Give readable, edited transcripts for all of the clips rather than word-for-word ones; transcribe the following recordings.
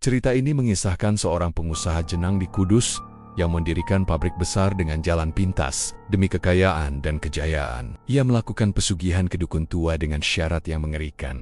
Cerita ini mengisahkan seorang pengusaha jenang di Kudus yang mendirikan pabrik besar dengan jalan pintas demi kekayaan dan kejayaan. Ia melakukan pesugihan ke dukun tua dengan syarat yang mengerikan.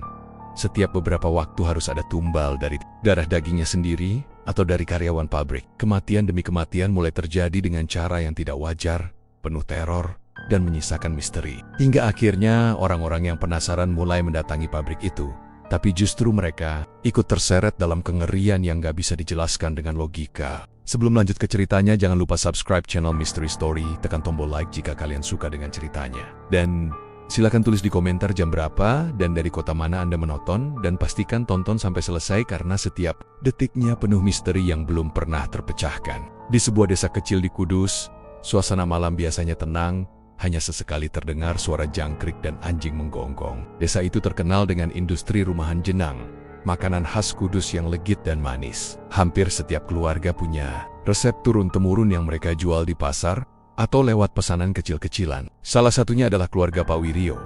Setiap beberapa waktu harus ada tumbal dari darah dagingnya sendiri atau dari karyawan pabrik. Kematian demi kematian mulai terjadi dengan cara yang tidak wajar, penuh teror, dan menyisakan misteri. Hingga akhirnya orang-orang yang penasaran mulai mendatangi pabrik itu. Tapi justru mereka ikut terseret dalam kengerian yang gak bisa dijelaskan dengan logika. Sebelum lanjut ke ceritanya, jangan lupa subscribe channel Mystery Story, tekan tombol like jika kalian suka dengan ceritanya. Dan silakan tulis di komentar jam berapa dan dari kota mana Anda menonton, dan pastikan tonton sampai selesai karena setiap detiknya penuh misteri yang belum pernah terpecahkan. Di sebuah desa kecil di Kudus, suasana malam biasanya tenang. Hanya sesekali terdengar suara jangkrik dan anjing menggonggong. Desa itu terkenal dengan industri rumahan jenang, makanan khas Kudus yang legit dan manis. Hampir setiap keluarga punya resep turun-temurun yang mereka jual di pasar atau lewat pesanan kecil-kecilan. Salah satunya adalah keluarga Pak Wiryo.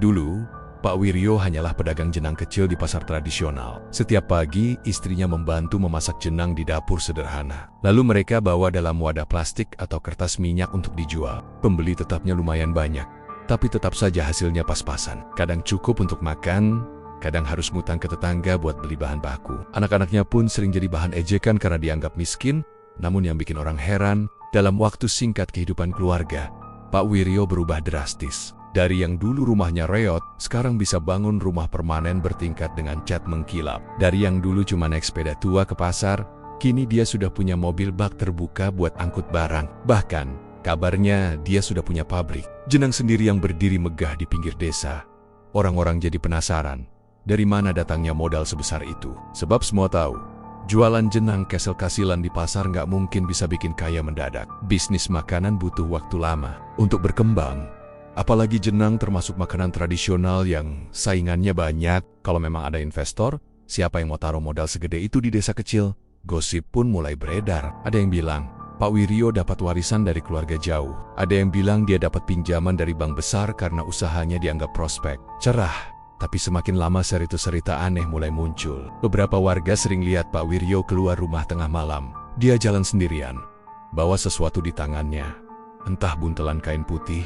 Dulu, Pak Wiryo hanyalah pedagang jenang kecil di pasar tradisional. Setiap pagi, istrinya membantu memasak jenang di dapur sederhana. Lalu mereka bawa dalam wadah plastik atau kertas minyak untuk dijual. Pembeli tetapnya lumayan banyak, tapi tetap saja hasilnya pas-pasan. Kadang cukup untuk makan, kadang harus ngutang ke tetangga buat beli bahan baku. Anak-anaknya pun sering jadi bahan ejekan karena dianggap miskin. Namun yang bikin orang heran, dalam waktu singkat kehidupan keluarga, Pak Wiryo berubah drastis. Dari yang dulu rumahnya reot, sekarang bisa bangun rumah permanen bertingkat dengan cat mengkilap. Dari yang dulu cuma naik sepeda tua ke pasar, kini dia sudah punya mobil bak terbuka buat angkut barang. Bahkan, kabarnya dia sudah punya pabrik jenang sendiri yang berdiri megah di pinggir desa. Orang-orang jadi penasaran, dari mana datangnya modal sebesar itu? Sebab semua tahu, jualan jenang kesel-kasilan di pasar nggak mungkin bisa bikin kaya mendadak. Bisnis makanan butuh waktu lama untuk berkembang. Apalagi jenang termasuk makanan tradisional yang saingannya banyak. Kalau memang ada investor, siapa yang mau taruh modal segede itu di desa kecil? Gosip pun mulai beredar. Ada yang bilang, Pak Wiryo dapat warisan dari keluarga jauh. Ada yang bilang dia dapat pinjaman dari bank besar karena usahanya dianggap prospek cerah. Tapi semakin lama cerita aneh mulai muncul. Beberapa warga sering lihat Pak Wiryo keluar rumah tengah malam. Dia jalan sendirian, bawa sesuatu di tangannya. Entah buntelan kain putih,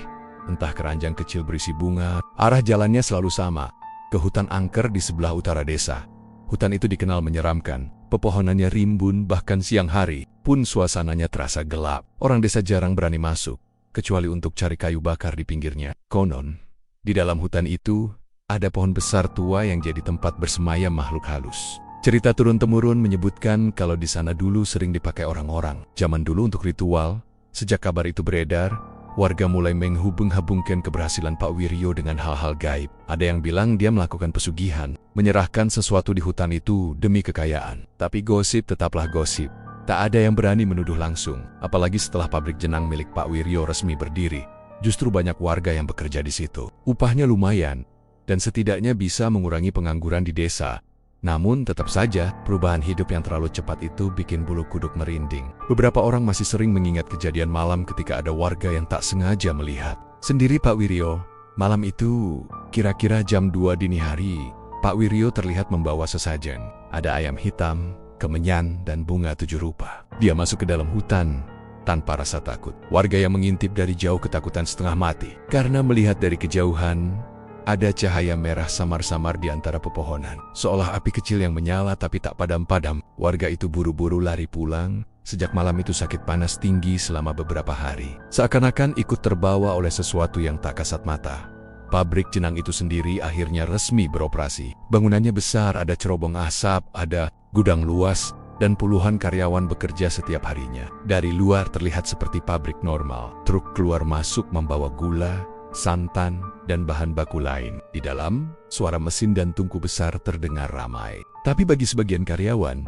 entah keranjang kecil berisi bunga. Arah jalannya selalu sama, ke hutan angker di sebelah utara desa. Hutan itu dikenal menyeramkan, pepohonannya rimbun, bahkan siang hari pun suasananya terasa gelap. Orang desa jarang berani masuk, kecuali untuk cari kayu bakar di pinggirnya. Konon, di dalam hutan itu ada pohon besar tua yang jadi tempat bersemayam makhluk halus. Cerita turun-temurun menyebutkan kalau di sana dulu sering dipakai orang-orang zaman dulu untuk ritual. Sejak kabar itu beredar, warga mulai menghubung-hubungkan keberhasilan Pak Wiryo dengan hal-hal gaib. Ada yang bilang dia melakukan pesugihan, menyerahkan sesuatu di hutan itu demi kekayaan. Tapi gosip tetaplah gosip. Tak ada yang berani menuduh langsung, apalagi setelah pabrik jenang milik Pak Wiryo resmi berdiri. Justru banyak warga yang bekerja di situ. Upahnya lumayan, dan setidaknya bisa mengurangi pengangguran di desa. Namun tetap saja, perubahan hidup yang terlalu cepat itu bikin bulu kuduk merinding. Beberapa orang masih sering mengingat kejadian malam ketika ada warga yang tak sengaja melihat sendiri Pak Wiryo. Malam itu, kira-kira jam 2 dini hari, Pak Wiryo terlihat membawa sesajen. Ada ayam hitam, kemenyan, dan bunga 7 rupa. Dia masuk ke dalam hutan tanpa rasa takut. Warga yang mengintip dari jauh ketakutan setengah mati, karena melihat dari kejauhan ada cahaya merah samar-samar di antara pepohonan. Seolah api kecil yang menyala tapi tak padam-padam. Warga itu buru-buru lari pulang. Sejak malam itu sakit panas tinggi selama beberapa hari. Seakan-akan ikut terbawa oleh sesuatu yang tak kasat mata. Pabrik jenang itu sendiri akhirnya resmi beroperasi. Bangunannya besar, ada cerobong asap, ada gudang luas, dan puluhan karyawan bekerja setiap harinya. Dari luar terlihat seperti pabrik normal. Truk keluar masuk membawa gula, santan, dan bahan baku lain. Di dalam, suara mesin dan tungku besar terdengar ramai. Tapi bagi sebagian karyawan,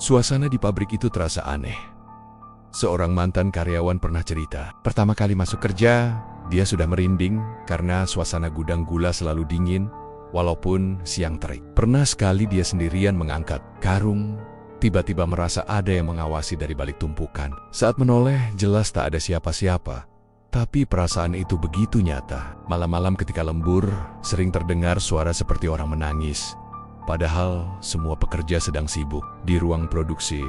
suasana di pabrik itu terasa aneh. Seorang mantan karyawan pernah cerita, pertama kali masuk kerja, dia sudah merinding karena suasana gudang gula selalu dingin, walaupun siang terik. Pernah sekali dia sendirian mengangkat karung, tiba-tiba merasa ada yang mengawasi dari balik tumpukan. Saat menoleh, jelas tak ada siapa-siapa. Tapi perasaan itu begitu nyata. Malam-malam ketika lembur, sering terdengar suara seperti orang menangis. Padahal semua pekerja sedang sibuk di ruang produksi.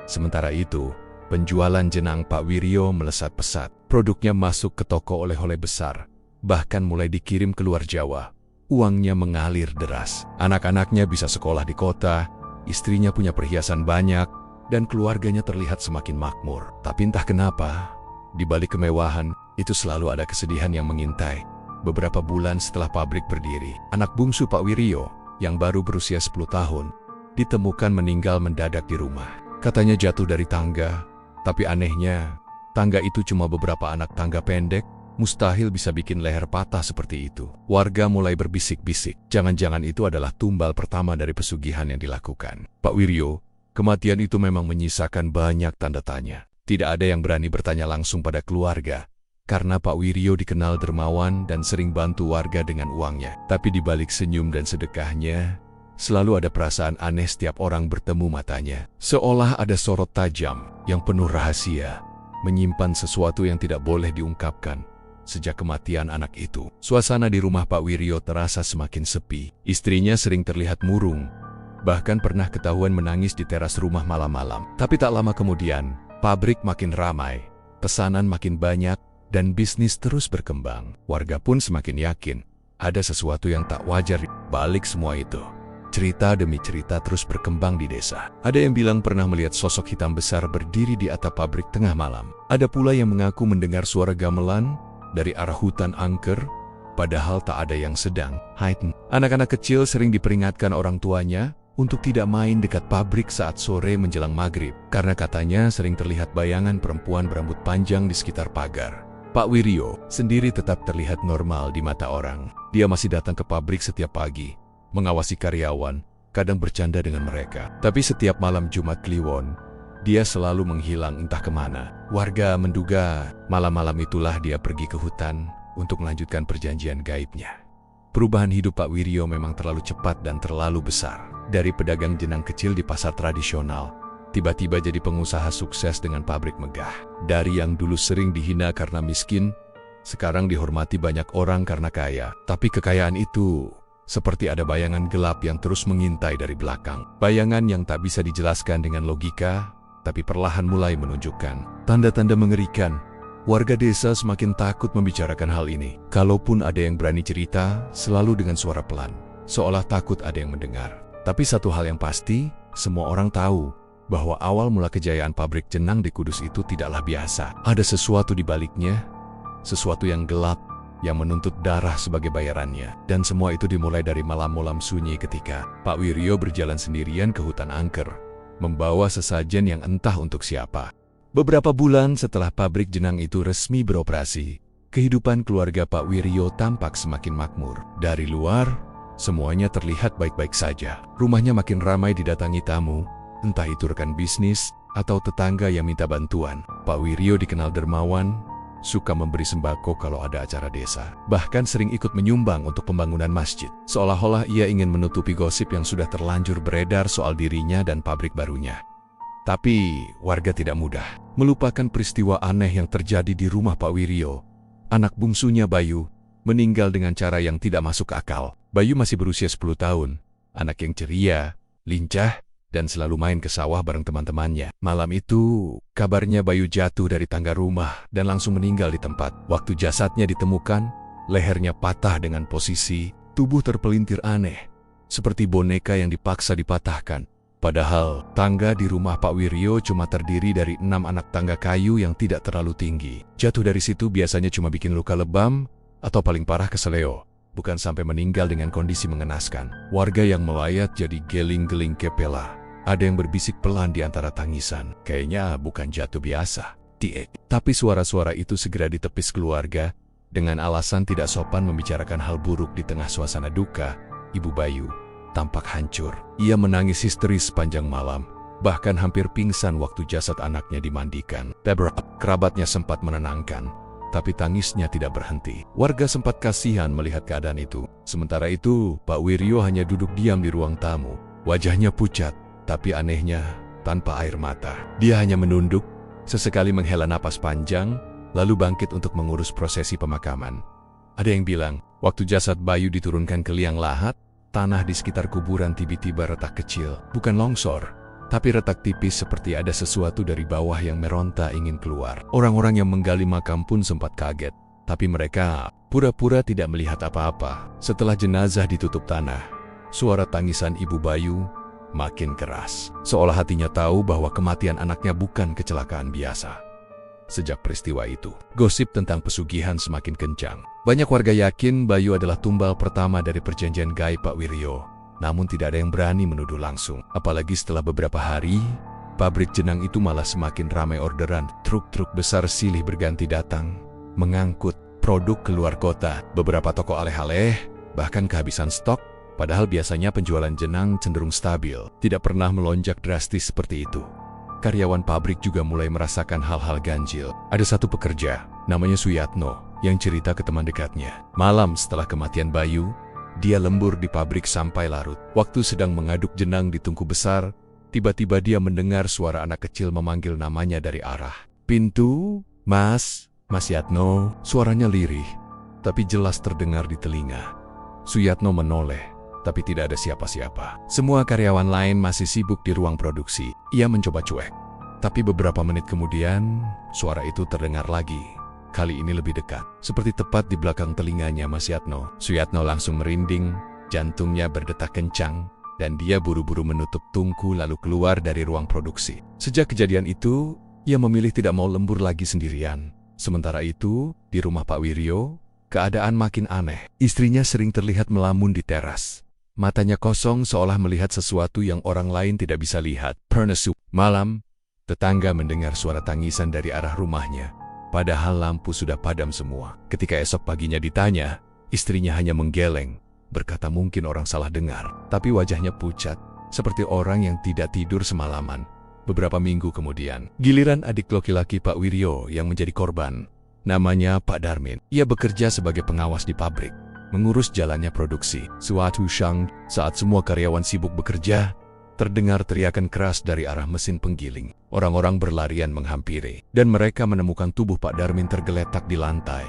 Sementara itu, penjualan jenang Pak Wiryo melesat pesat. Produknya masuk ke toko oleh-oleh besar, bahkan mulai dikirim ke luar Jawa. Uangnya mengalir deras. Anak-anaknya bisa sekolah di kota, istrinya punya perhiasan banyak, dan keluarganya terlihat semakin makmur. Tapi entah kenapa, di balik kemewahan, itu selalu ada kesedihan yang mengintai. Beberapa bulan setelah pabrik berdiri, anak bungsu Pak Wiryo, yang baru berusia 10 tahun, ditemukan meninggal mendadak di rumah. Katanya jatuh dari tangga, tapi anehnya, tangga itu cuma beberapa anak tangga pendek, mustahil bisa bikin leher patah seperti itu. Warga mulai berbisik-bisik, jangan-jangan itu adalah tumbal pertama dari pesugihan yang dilakukan. Pak Wiryo, kematian itu memang menyisakan banyak tanda tanya. Tidak ada yang berani bertanya langsung pada keluarga, karena Pak Wiryo dikenal dermawan dan sering bantu warga dengan uangnya. Tapi di balik senyum dan sedekahnya, selalu ada perasaan aneh setiap orang bertemu matanya. Seolah ada sorot tajam yang penuh rahasia, menyimpan sesuatu yang tidak boleh diungkapkan. Sejak kematian anak itu, suasana di rumah Pak Wiryo terasa semakin sepi. Istrinya sering terlihat murung, bahkan pernah ketahuan menangis di teras rumah malam-malam. Tapi tak lama kemudian, pabrik makin ramai, pesanan makin banyak, dan bisnis terus berkembang. Warga pun semakin yakin ada sesuatu yang tak wajar di balik semua itu. Cerita demi cerita terus berkembang di desa. Ada yang bilang pernah melihat sosok hitam besar berdiri di atap pabrik tengah malam. Ada pula yang mengaku mendengar suara gamelan dari arah hutan angker, padahal tak ada yang sedang haid. Anak-anak kecil sering diperingatkan orang tuanya untuk tidak main dekat pabrik saat sore menjelang maghrib, karena katanya sering terlihat bayangan perempuan berambut panjang di sekitar pagar. Pak Wiryo sendiri tetap terlihat normal di mata orang. Dia masih datang ke pabrik setiap pagi, mengawasi karyawan, kadang bercanda dengan mereka. Tapi setiap malam Jumat Kliwon, dia selalu menghilang entah kemana. Warga menduga malam-malam itulah dia pergi ke hutan untuk melanjutkan perjanjian gaibnya. Perubahan hidup Pak Wiryo memang terlalu cepat dan terlalu besar. Dari pedagang jenang kecil di pasar tradisional, tiba-tiba jadi pengusaha sukses dengan pabrik megah. Dari yang dulu sering dihina karena miskin, sekarang dihormati banyak orang karena kaya. Tapi kekayaan itu seperti ada bayangan gelap yang terus mengintai dari belakang. Bayangan yang tak bisa dijelaskan dengan logika, tapi perlahan mulai menunjukkan tanda-tanda mengerikan. Warga desa semakin takut membicarakan hal ini. Kalaupun ada yang berani cerita, selalu dengan suara pelan, seolah takut ada yang mendengar. Tapi satu hal yang pasti, semua orang tahu bahwa awal mula kejayaan pabrik jenang di Kudus itu tidaklah biasa. Ada sesuatu di baliknya, sesuatu yang gelap, yang menuntut darah sebagai bayarannya. Dan semua itu dimulai dari malam-malam sunyi ketika Pak Wiryo berjalan sendirian ke hutan angker, membawa sesajen yang entah untuk siapa. Beberapa bulan setelah pabrik jenang itu resmi beroperasi, kehidupan keluarga Pak Wiryo tampak semakin makmur. Dari luar, semuanya terlihat baik-baik saja. Rumahnya makin ramai didatangi tamu, entah itu rekan bisnis atau tetangga yang minta bantuan. Pak Wiryo dikenal dermawan, suka memberi sembako kalau ada acara desa. Bahkan sering ikut menyumbang untuk pembangunan masjid. Seolah-olah ia ingin menutupi gosip yang sudah terlanjur beredar soal dirinya dan pabrik barunya. Tapi warga tidak mudah melupakan peristiwa aneh yang terjadi di rumah Pak Wiryo. Anak bungsunya Bayu meninggal dengan cara yang tidak masuk akal. Bayu masih berusia 10 tahun, anak yang ceria, lincah, dan selalu main ke sawah bareng teman-temannya. Malam itu, kabarnya Bayu jatuh dari tangga rumah dan langsung meninggal di tempat. Waktu jasadnya ditemukan, lehernya patah dengan posisi tubuh terpelintir aneh, seperti boneka yang dipaksa dipatahkan. Padahal, tangga di rumah Pak Wiryo cuma terdiri dari 6 anak tangga kayu yang tidak terlalu tinggi. Jatuh dari situ biasanya cuma bikin luka lebam, atau paling parah keseleo, bukan sampai meninggal dengan kondisi mengenaskan. Warga yang melayat jadi geling-geling kepala. Ada yang berbisik pelan di antara tangisan. Kayaknya bukan jatuh biasa. Tapi suara-suara itu segera ditepis keluarga, dengan alasan tidak sopan membicarakan hal buruk di tengah suasana duka. Ibu Bayu tampak hancur. Ia menangis histeris sepanjang malam, bahkan hampir pingsan waktu jasad anaknya dimandikan. Beberapa kerabatnya sempat menenangkan, tapi tangisnya tidak berhenti. Warga sempat kasihan melihat keadaan itu. Sementara itu, Pak Wiryo hanya duduk diam di ruang tamu. Wajahnya pucat, tapi anehnya tanpa air mata. Dia hanya menunduk, sesekali menghela napas panjang, lalu bangkit untuk mengurus prosesi pemakaman. Ada yang bilang, waktu jasad Bayu diturunkan ke liang lahat, tanah di sekitar kuburan tiba-tiba retak kecil. Bukan longsor, tapi retak tipis seperti ada sesuatu dari bawah yang meronta ingin keluar. Orang-orang yang menggali makam pun sempat kaget, tapi mereka pura-pura tidak melihat apa-apa. Setelah jenazah ditutup tanah, suara tangisan Ibu Bayu makin keras, seolah hatinya tahu bahwa kematian anaknya bukan kecelakaan biasa. Sejak peristiwa itu, gosip tentang pesugihan semakin kencang. Banyak warga yakin Bayu adalah tumbal pertama dari perjanjian gaib Pak Wiryo. Namun tidak ada yang berani menuduh langsung. Apalagi setelah beberapa hari, pabrik jenang itu malah semakin ramai orderan. Truk-truk besar silih berganti datang, mengangkut produk keluar kota. Beberapa toko aleh-aleh bahkan kehabisan stok. Padahal biasanya penjualan jenang cenderung stabil, tidak pernah melonjak drastis seperti itu. Karyawan pabrik juga mulai merasakan hal-hal ganjil. Ada satu pekerja, namanya Suyatno, yang cerita ke teman dekatnya. Malam setelah kematian Bayu, dia lembur di pabrik sampai larut. Waktu sedang mengaduk jenang di tungku besar, tiba-tiba dia mendengar suara anak kecil memanggil namanya dari arah pintu. Mas Yatno. Suaranya lirih, tapi jelas terdengar di telinga. Suyatno menoleh, tapi tidak ada siapa-siapa. Semua karyawan lain masih sibuk di ruang produksi. Ia mencoba cuek. Tapi beberapa menit kemudian, suara itu terdengar lagi. Kali ini lebih dekat, seperti tepat di belakang telinganya Mas Yatno. Suyatno langsung merinding, jantungnya berdetak kencang, dan dia buru-buru menutup tungku lalu keluar dari ruang produksi. Sejak kejadian itu, ia memilih tidak mau lembur lagi sendirian. Sementara itu, di rumah Pak Wiryo, keadaan makin aneh. Istrinya sering terlihat melamun di teras. Matanya kosong seolah melihat sesuatu yang orang lain tidak bisa lihat. Pernah malam, tetangga mendengar suara tangisan dari arah rumahnya. Padahal lampu sudah padam semua. Ketika esok paginya ditanya, istrinya hanya menggeleng, berkata mungkin orang salah dengar. Tapi wajahnya pucat, seperti orang yang tidak tidur semalaman. Beberapa minggu kemudian, giliran adik laki-laki Pak Wiryo yang menjadi korban. Namanya Pak Darmin. Ia bekerja sebagai pengawas di pabrik, mengurus jalannya produksi. Suatu siang, saat semua karyawan sibuk bekerja, terdengar teriakan keras dari arah mesin penggiling. Orang-orang berlarian menghampiri, dan mereka menemukan tubuh Pak Darmin tergeletak di lantai.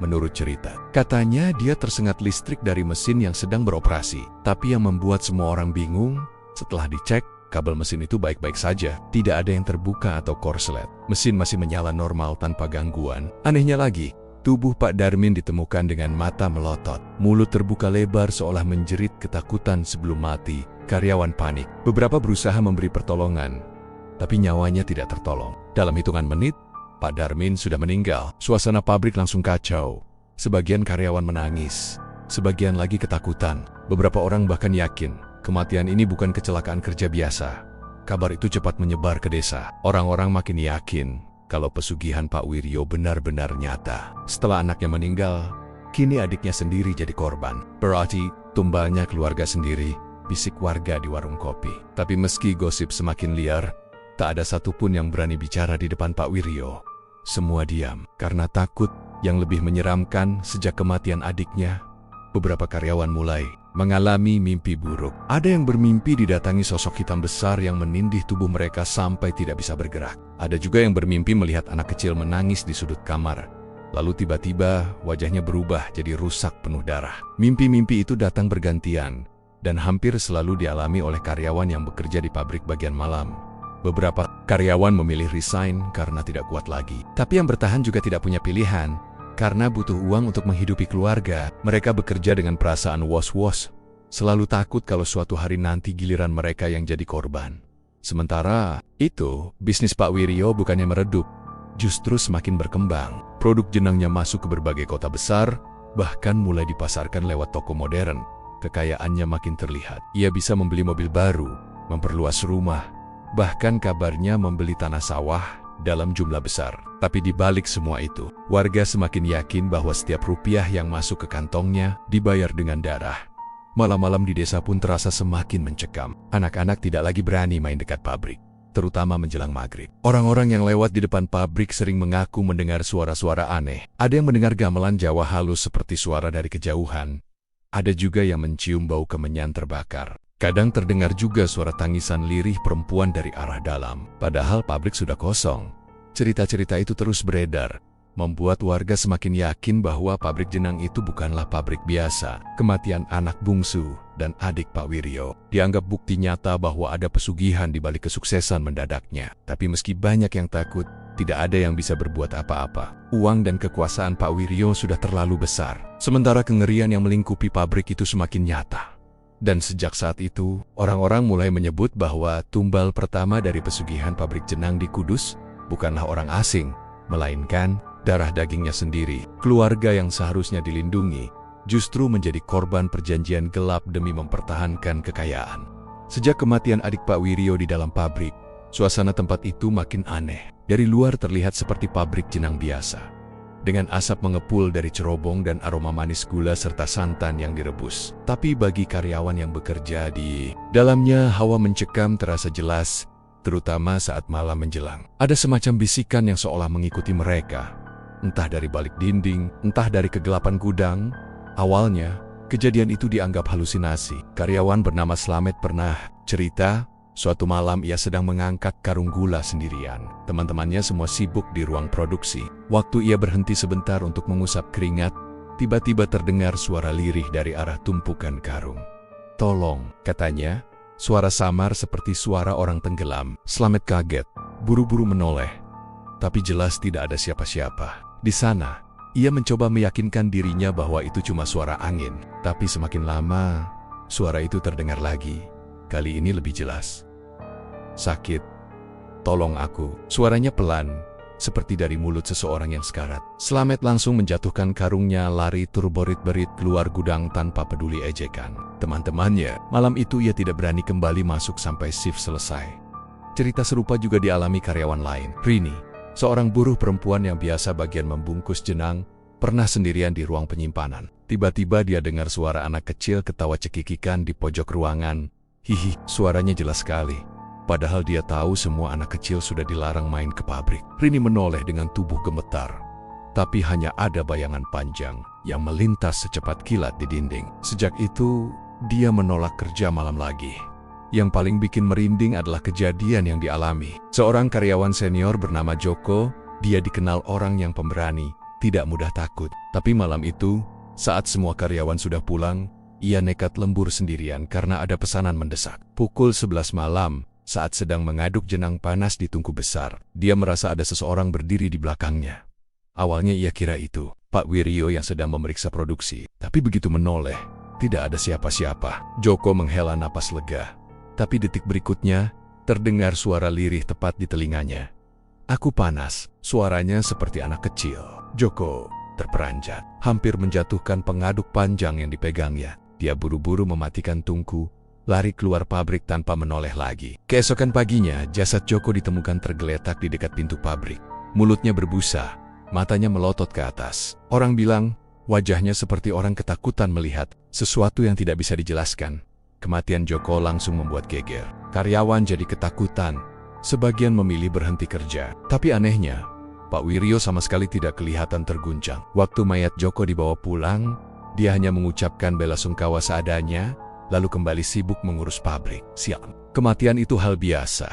Menurut cerita, katanya dia tersengat listrik dari mesin yang sedang beroperasi. Tapi yang membuat semua orang bingung, setelah dicek, kabel mesin itu baik-baik saja. Tidak ada yang terbuka atau korslet. Mesin masih menyala normal tanpa gangguan. Anehnya lagi, tubuh Pak Darmin ditemukan dengan mata melotot. Mulut terbuka lebar seolah menjerit ketakutan sebelum mati. Karyawan panik. Beberapa berusaha memberi pertolongan, tapi nyawanya tidak tertolong. Dalam hitungan menit, Pak Darmin sudah meninggal. Suasana pabrik langsung kacau. Sebagian karyawan menangis, sebagian lagi ketakutan. Beberapa orang bahkan yakin kematian ini bukan kecelakaan kerja biasa. Kabar itu cepat menyebar ke desa. Orang-orang makin yakin kalau pesugihan Pak Wiryo benar-benar nyata. Setelah anaknya meninggal, kini adiknya sendiri jadi korban. Berarti tumbalnya keluarga sendiri, bisik warga di warung kopi. Tapi meski gosip semakin liar, tak ada satupun yang berani bicara di depan Pak Wiryo. Semua diam, karena takut. Yang lebih menyeramkan, sejak kematian adiknya, beberapa karyawan mulai mengalami mimpi buruk. Ada yang bermimpi didatangi sosok hitam besar yang menindih tubuh mereka sampai tidak bisa bergerak. Ada juga yang bermimpi melihat anak kecil menangis di sudut kamar. Lalu tiba-tiba wajahnya berubah jadi rusak penuh darah. Mimpi-mimpi itu datang bergantian, dan hampir selalu dialami oleh karyawan yang bekerja di pabrik bagian malam. Beberapa karyawan memilih resign karena tidak kuat lagi. Tapi yang bertahan juga tidak punya pilihan, karena butuh uang untuk menghidupi keluarga. Mereka bekerja dengan perasaan was-was, selalu takut kalau suatu hari nanti giliran mereka yang jadi korban. Sementara itu, bisnis Pak Wiryo bukannya meredup, justru semakin berkembang. Produk jenangnya masuk ke berbagai kota besar, bahkan mulai dipasarkan lewat toko modern. Kekayaannya makin terlihat. Ia bisa membeli mobil baru, memperluas rumah, bahkan kabarnya membeli tanah sawah dalam jumlah besar. Tapi di balik semua itu, warga semakin yakin bahwa setiap rupiah yang masuk ke kantongnya dibayar dengan darah. Malam-malam di desa pun terasa semakin mencekam. Anak-anak tidak lagi berani main dekat pabrik, terutama menjelang maghrib. Orang-orang yang lewat di depan pabrik sering mengaku mendengar suara-suara aneh. Ada yang mendengar gamelan Jawa halus seperti suara dari kejauhan. Ada juga yang mencium bau kemenyan terbakar. Kadang terdengar juga suara tangisan lirih perempuan dari arah dalam. Padahal pabrik sudah kosong. Cerita-cerita itu terus beredar, membuat warga semakin yakin bahwa pabrik jenang itu bukanlah pabrik biasa. Kematian anak bungsu dan adik Pak Wiryo dianggap bukti nyata bahwa ada pesugihan di balik kesuksesan mendadaknya. Tapi meski banyak yang takut, tidak ada yang bisa berbuat apa-apa. Uang dan kekuasaan Pak Wiryo sudah terlalu besar, sementara kengerian yang melingkupi pabrik itu semakin nyata. Dan sejak saat itu, orang-orang mulai menyebut bahwa tumbal pertama dari pesugihan pabrik jenang di Kudus bukanlah orang asing, melainkan darah dagingnya sendiri. Keluarga yang seharusnya dilindungi justru menjadi korban perjanjian gelap demi mempertahankan kekayaan. Sejak kematian adik Pak Wiryo di dalam pabrik, suasana tempat itu makin aneh. Dari luar terlihat seperti pabrik jenang biasa, dengan asap mengepul dari cerobong dan aroma manis gula serta santan yang direbus. Tapi bagi karyawan yang bekerja di dalamnya, hawa mencekam terasa jelas, terutama saat malam menjelang. Ada semacam bisikan yang seolah mengikuti mereka, entah dari balik dinding, entah dari kegelapan gudang. Awalnya, kejadian itu dianggap halusinasi. Karyawan bernama Slamet pernah cerita, suatu malam ia sedang mengangkat karung gula sendirian. Teman-temannya semua sibuk di ruang produksi. Waktu ia berhenti sebentar untuk mengusap keringat, tiba-tiba terdengar suara lirih dari arah tumpukan karung. "Tolong," katanya, suara samar seperti suara orang tenggelam. Slamet kaget, buru-buru menoleh. Tapi jelas tidak ada siapa-siapa. Di sana, ia mencoba meyakinkan dirinya bahwa itu cuma suara angin. Tapi semakin lama, suara itu terdengar lagi. Kali ini lebih jelas. "Sakit, tolong aku." Suaranya pelan, seperti dari mulut seseorang yang sekarat. Slamet langsung menjatuhkan karungnya, lari terberit-berit keluar gudang tanpa peduli ejekan teman-temannya. Malam itu ia tidak berani kembali masuk sampai shift selesai. Cerita serupa juga dialami karyawan lain. Rini, seorang buruh perempuan yang biasa bagian membungkus jenang, pernah sendirian di ruang penyimpanan. Tiba-tiba dia dengar suara anak kecil ketawa cekikikan di pojok ruangan. Hihi, suaranya jelas sekali. Padahal dia tahu semua anak kecil sudah dilarang main ke pabrik. Rini menoleh dengan tubuh gemetar. Tapi hanya ada bayangan panjang yang melintas secepat kilat di dinding. Sejak itu, dia menolak kerja malam lagi. Yang paling bikin merinding adalah kejadian yang dialami. Seorang karyawan senior bernama Joko, dia dikenal orang yang pemberani, tidak mudah takut. Tapi malam itu, saat semua karyawan sudah pulang, ia nekat lembur sendirian karena ada pesanan mendesak. Pukul 11 malam, saat sedang mengaduk jenang panas di tungku besar, dia merasa ada seseorang berdiri di belakangnya. Awalnya ia kira itu Pak Wiryo yang sedang memeriksa produksi. Tapi begitu menoleh, tidak ada siapa-siapa. Joko menghela napas lega. Tapi detik berikutnya, terdengar suara lirih tepat di telinganya. "Aku panas." Suaranya seperti anak kecil. Joko terperanjat, hampir menjatuhkan pengaduk panjang yang dipegangnya. Dia buru-buru mematikan tungku, lari keluar pabrik tanpa menoleh lagi. Keesokan paginya, jasad Joko ditemukan tergeletak di dekat pintu pabrik. Mulutnya berbusa, matanya melotot ke atas. Orang bilang, wajahnya seperti orang ketakutan melihat sesuatu yang tidak bisa dijelaskan. Kematian Joko langsung membuat geger. Karyawan jadi ketakutan. Sebagian memilih berhenti kerja. Tapi anehnya, Pak Wiryo sama sekali tidak kelihatan terguncang. Waktu mayat Joko dibawa pulang, dia hanya mengucapkan bela sungkawa seadanya, lalu kembali sibuk mengurus pabrik. Siang, kematian itu hal biasa.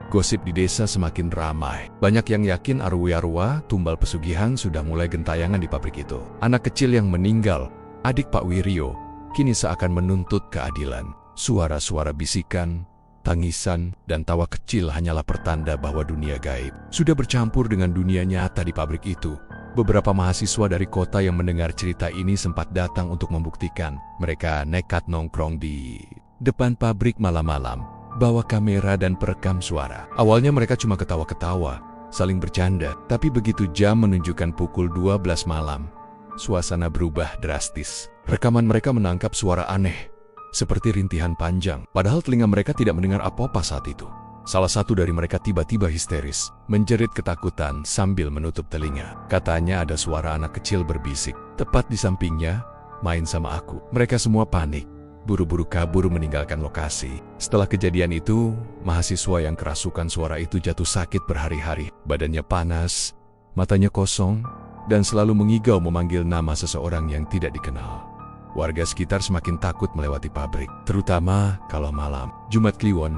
Gosip di desa semakin ramai. Banyak yang yakin arwah-arwah tumbal pesugihan sudah mulai gentayangan di pabrik itu. Anak kecil yang meninggal, adik Pak Wiryo, kini seakan menuntut keadilan. Suara-suara bisikan, tangisan, dan tawa kecil hanyalah pertanda bahwa dunia gaib sudah bercampur dengan dunia nyata di pabrik itu. Beberapa mahasiswa dari kota yang mendengar cerita ini sempat datang untuk membuktikan. Mereka nekat nongkrong di depan pabrik malam-malam, bawa kamera dan perekam suara. Awalnya mereka cuma ketawa-ketawa, saling bercanda. Tapi begitu jam menunjukkan pukul 12 malam, suasana berubah drastis. Rekaman mereka menangkap suara aneh, seperti rintihan panjang. Padahal telinga mereka tidak mendengar apa-apa saat itu. Salah satu dari mereka tiba-tiba histeris, menjerit ketakutan sambil menutup telinga. Katanya ada suara anak kecil berbisik, tepat di sampingnya, "Main sama aku." Mereka semua panik, buru-buru kabur meninggalkan lokasi. Setelah kejadian itu, mahasiswa yang kerasukan suara itu jatuh sakit berhari-hari. Badannya panas, matanya kosong, dan selalu mengigau memanggil nama seseorang yang tidak dikenal. Warga sekitar semakin takut melewati pabrik, terutama kalau malam. Jumat Kliwon,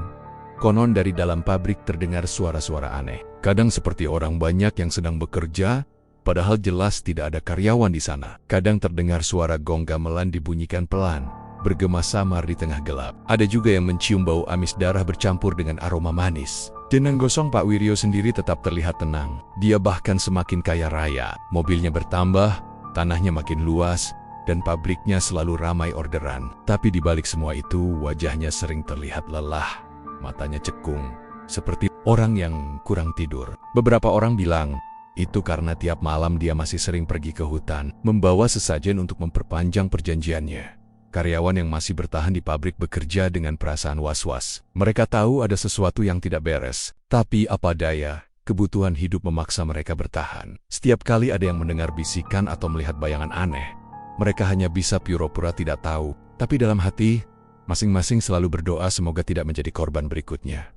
konon dari dalam pabrik terdengar suara-suara aneh. Kadang seperti orang banyak yang sedang bekerja, padahal jelas tidak ada karyawan di sana. Kadang terdengar suara gong gamelan dibunyikan pelan, bergema samar di tengah gelap. Ada juga yang mencium bau amis darah bercampur dengan aroma manis. Jenang gosong Pak Wiryo sendiri tetap terlihat tenang. Dia bahkan semakin kaya raya. Mobilnya bertambah, tanahnya makin luas, dan pabriknya selalu ramai orderan. Tapi di balik semua itu, wajahnya sering terlihat lelah. Matanya cekung, seperti orang yang kurang tidur. Beberapa orang bilang, itu karena tiap malam dia masih sering pergi ke hutan, membawa sesajen untuk memperpanjang perjanjiannya. Karyawan yang masih bertahan di pabrik bekerja dengan perasaan was-was. Mereka tahu ada sesuatu yang tidak beres, tapi apa daya, kebutuhan hidup memaksa mereka bertahan. Setiap kali ada yang mendengar bisikan atau melihat bayangan aneh, mereka hanya bisa pura-pura tidak tahu, tapi dalam hati, masing-masing selalu berdoa semoga tidak menjadi korban berikutnya.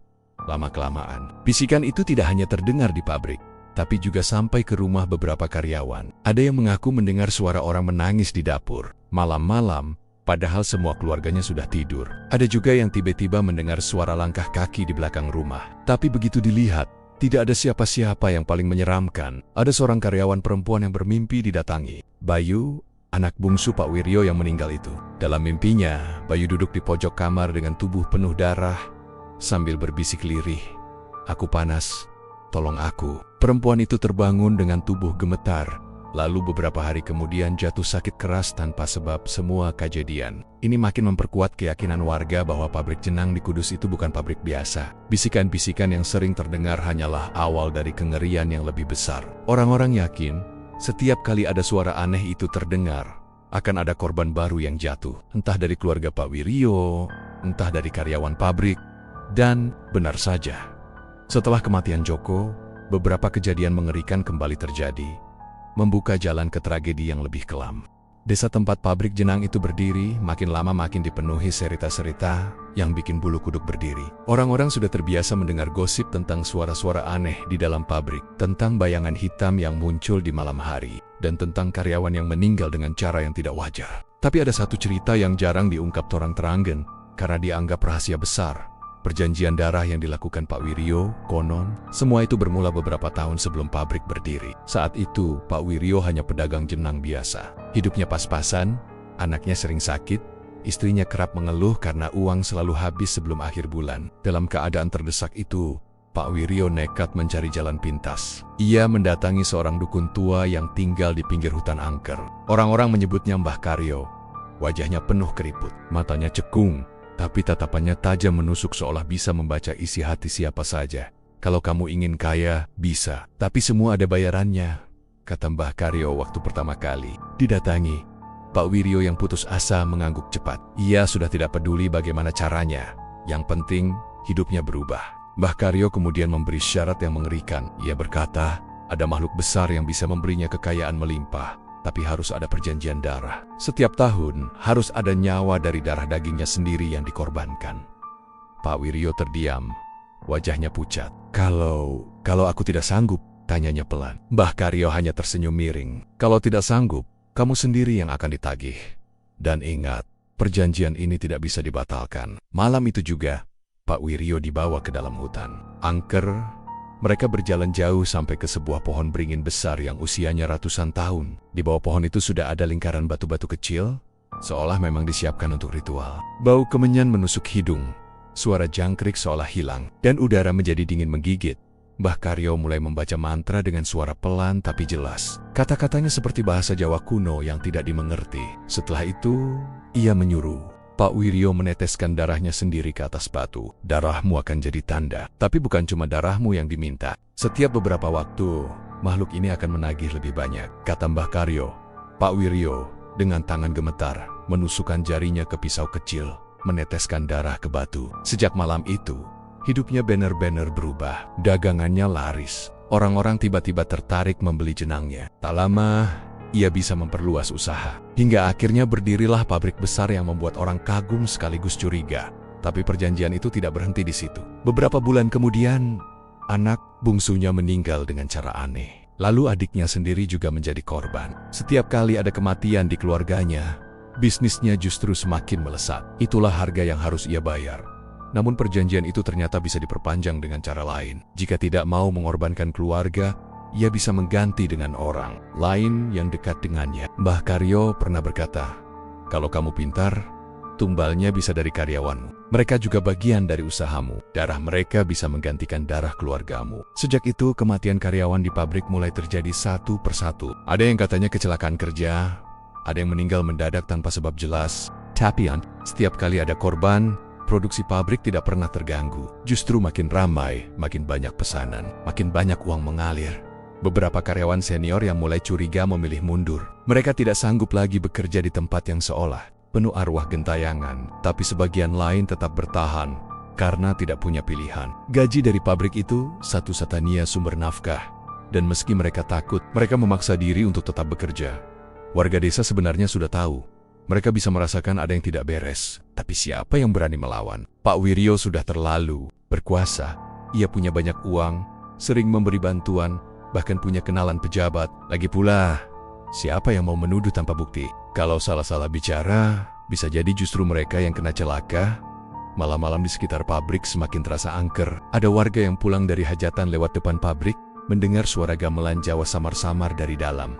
Lama-kelamaan, bisikan itu tidak hanya terdengar di pabrik, tapi juga sampai ke rumah beberapa karyawan. Ada yang mengaku mendengar suara orang menangis di dapur, malam-malam, padahal semua keluarganya sudah tidur. Ada juga yang tiba-tiba mendengar suara langkah kaki di belakang rumah. Tapi begitu dilihat, tidak ada siapa-siapa. Yang paling menyeramkan, ada seorang karyawan perempuan yang bermimpi didatangi Bayu, anak bungsu Pak Wiryo yang meninggal itu. Dalam mimpinya, Bayu duduk di pojok kamar dengan tubuh penuh darah, sambil berbisik lirih, "Aku panas, tolong aku." Perempuan itu terbangun dengan tubuh gemetar, lalu beberapa hari kemudian jatuh sakit keras tanpa sebab. Semua kejadian ini makin memperkuat keyakinan warga bahwa pabrik jenang di Kudus itu bukan pabrik biasa. Bisikan-bisikan yang sering terdengar hanyalah awal dari kengerian yang lebih besar. Orang-orang yakin, setiap kali ada suara aneh itu terdengar, akan ada korban baru yang jatuh. Entah dari keluarga Pak Wiryo, entah dari karyawan pabrik. Dan benar saja, setelah kematian Joko, beberapa kejadian mengerikan kembali terjadi, membuka jalan ke tragedi yang lebih kelam. Desa tempat pabrik jenang itu berdiri makin lama makin dipenuhi cerita-cerita yang bikin bulu kuduk berdiri. Orang-orang sudah terbiasa mendengar gosip tentang suara-suara aneh di dalam pabrik, tentang bayangan hitam yang muncul di malam hari, dan tentang karyawan yang meninggal dengan cara yang tidak wajar. Tapi ada satu cerita yang jarang diungkap terang-terangan karena dianggap rahasia besar. Perjanjian darah yang dilakukan Pak Wiryo, konon, semua itu bermula beberapa tahun sebelum pabrik berdiri. Saat itu, Pak Wiryo hanya pedagang jenang biasa. Hidupnya pas-pasan, anaknya sering sakit, istrinya kerap mengeluh karena uang selalu habis sebelum akhir bulan. Dalam keadaan terdesak itu, Pak Wiryo nekat mencari jalan pintas. Ia mendatangi seorang dukun tua yang tinggal di pinggir hutan angker. Orang-orang menyebutnya Mbah Karyo. Wajahnya penuh keriput, matanya cekung, tapi tatapannya tajam menusuk seolah bisa membaca isi hati siapa saja. "Kalau kamu ingin kaya, bisa. Tapi semua ada bayarannya," kata Mbah Karyo waktu pertama kali didatangi. Pak Wiryo yang putus asa mengangguk cepat. Ia sudah tidak peduli bagaimana caranya. Yang penting, hidupnya berubah. Mbah Karyo kemudian memberi syarat yang mengerikan. Ia berkata, ada makhluk besar yang bisa memberinya kekayaan melimpah. Tapi harus ada perjanjian darah. Setiap tahun harus ada nyawa dari darah dagingnya sendiri yang dikorbankan. Pak Wiryo terdiam, wajahnya pucat. Kalau aku tidak sanggup?" tanyanya pelan. Mbah Karyo hanya tersenyum miring. "Kalau tidak sanggup, kamu sendiri yang akan ditagih. Dan ingat, perjanjian ini tidak bisa dibatalkan." Malam itu juga, Pak Wiryo dibawa ke dalam hutan angker. Mereka berjalan jauh sampai ke sebuah pohon beringin besar yang usianya ratusan tahun. Di bawah pohon itu sudah ada lingkaran batu-batu kecil, seolah memang disiapkan untuk ritual. Bau kemenyan menusuk hidung, suara jangkrik seolah hilang, dan udara menjadi dingin menggigit. Mbah Karyo mulai membaca mantra dengan suara pelan tapi jelas. Kata-katanya seperti bahasa Jawa kuno yang tidak dimengerti. Setelah itu, ia menyuruh Pak Wiryo meneteskan darahnya sendiri ke atas batu. "Darahmu akan jadi tanda, tapi bukan cuma darahmu yang diminta. Setiap beberapa waktu, makhluk ini akan menagih lebih banyak," kata Mbah Karyo. Pak Wiryo dengan tangan gemetar menusukkan jarinya ke pisau kecil, meneteskan darah ke batu. Sejak malam itu, hidupnya benar-benar berubah. Dagangannya laris. Orang-orang tiba-tiba tertarik membeli jenangnya. Tak lama, ia bisa memperluas usaha. Hingga akhirnya berdirilah pabrik besar yang membuat orang kagum sekaligus curiga. Tapi perjanjian itu tidak berhenti di situ. Beberapa bulan kemudian, anak bungsunya meninggal dengan cara aneh. Lalu adiknya sendiri juga menjadi korban. Setiap kali ada kematian di keluarganya, bisnisnya justru semakin melesat. Itulah harga yang harus ia bayar. Namun perjanjian itu ternyata bisa diperpanjang dengan cara lain. Jika tidak mau mengorbankan keluarga, ia bisa mengganti dengan orang lain yang dekat dengannya. Mbah Karyo pernah berkata, "Kalau kamu pintar, tumbalnya bisa dari karyawanmu. Mereka juga bagian dari usahamu. Darah mereka bisa menggantikan darah keluargamu." Sejak itu, kematian karyawan di pabrik mulai terjadi satu persatu. Ada yang katanya kecelakaan kerja, ada yang meninggal mendadak tanpa sebab jelas. Tapi setiap kali ada korban, produksi pabrik tidak pernah terganggu. Justru makin ramai, makin banyak pesanan, makin banyak uang mengalir. Beberapa karyawan senior yang mulai curiga memilih mundur. Mereka tidak sanggup lagi bekerja di tempat yang seolah penuh arwah gentayangan, tapi sebagian lain tetap bertahan karena tidak punya pilihan. Gaji dari pabrik itu satu-satunya sumber nafkah, dan meski mereka takut, mereka memaksa diri untuk tetap bekerja. Warga desa sebenarnya sudah tahu, mereka bisa merasakan ada yang tidak beres, tapi siapa yang berani melawan? Pak Wiryo sudah terlalu berkuasa. Ia punya banyak uang, sering memberi bantuan, bahkan punya kenalan pejabat. Lagi pula, siapa yang mau menuduh tanpa bukti? Kalau salah-salah bicara, bisa jadi justru mereka yang kena celaka. Malam-malam di sekitar pabrik semakin terasa angker. Ada warga yang pulang dari hajatan lewat depan pabrik, mendengar suara gamelan Jawa samar-samar dari dalam.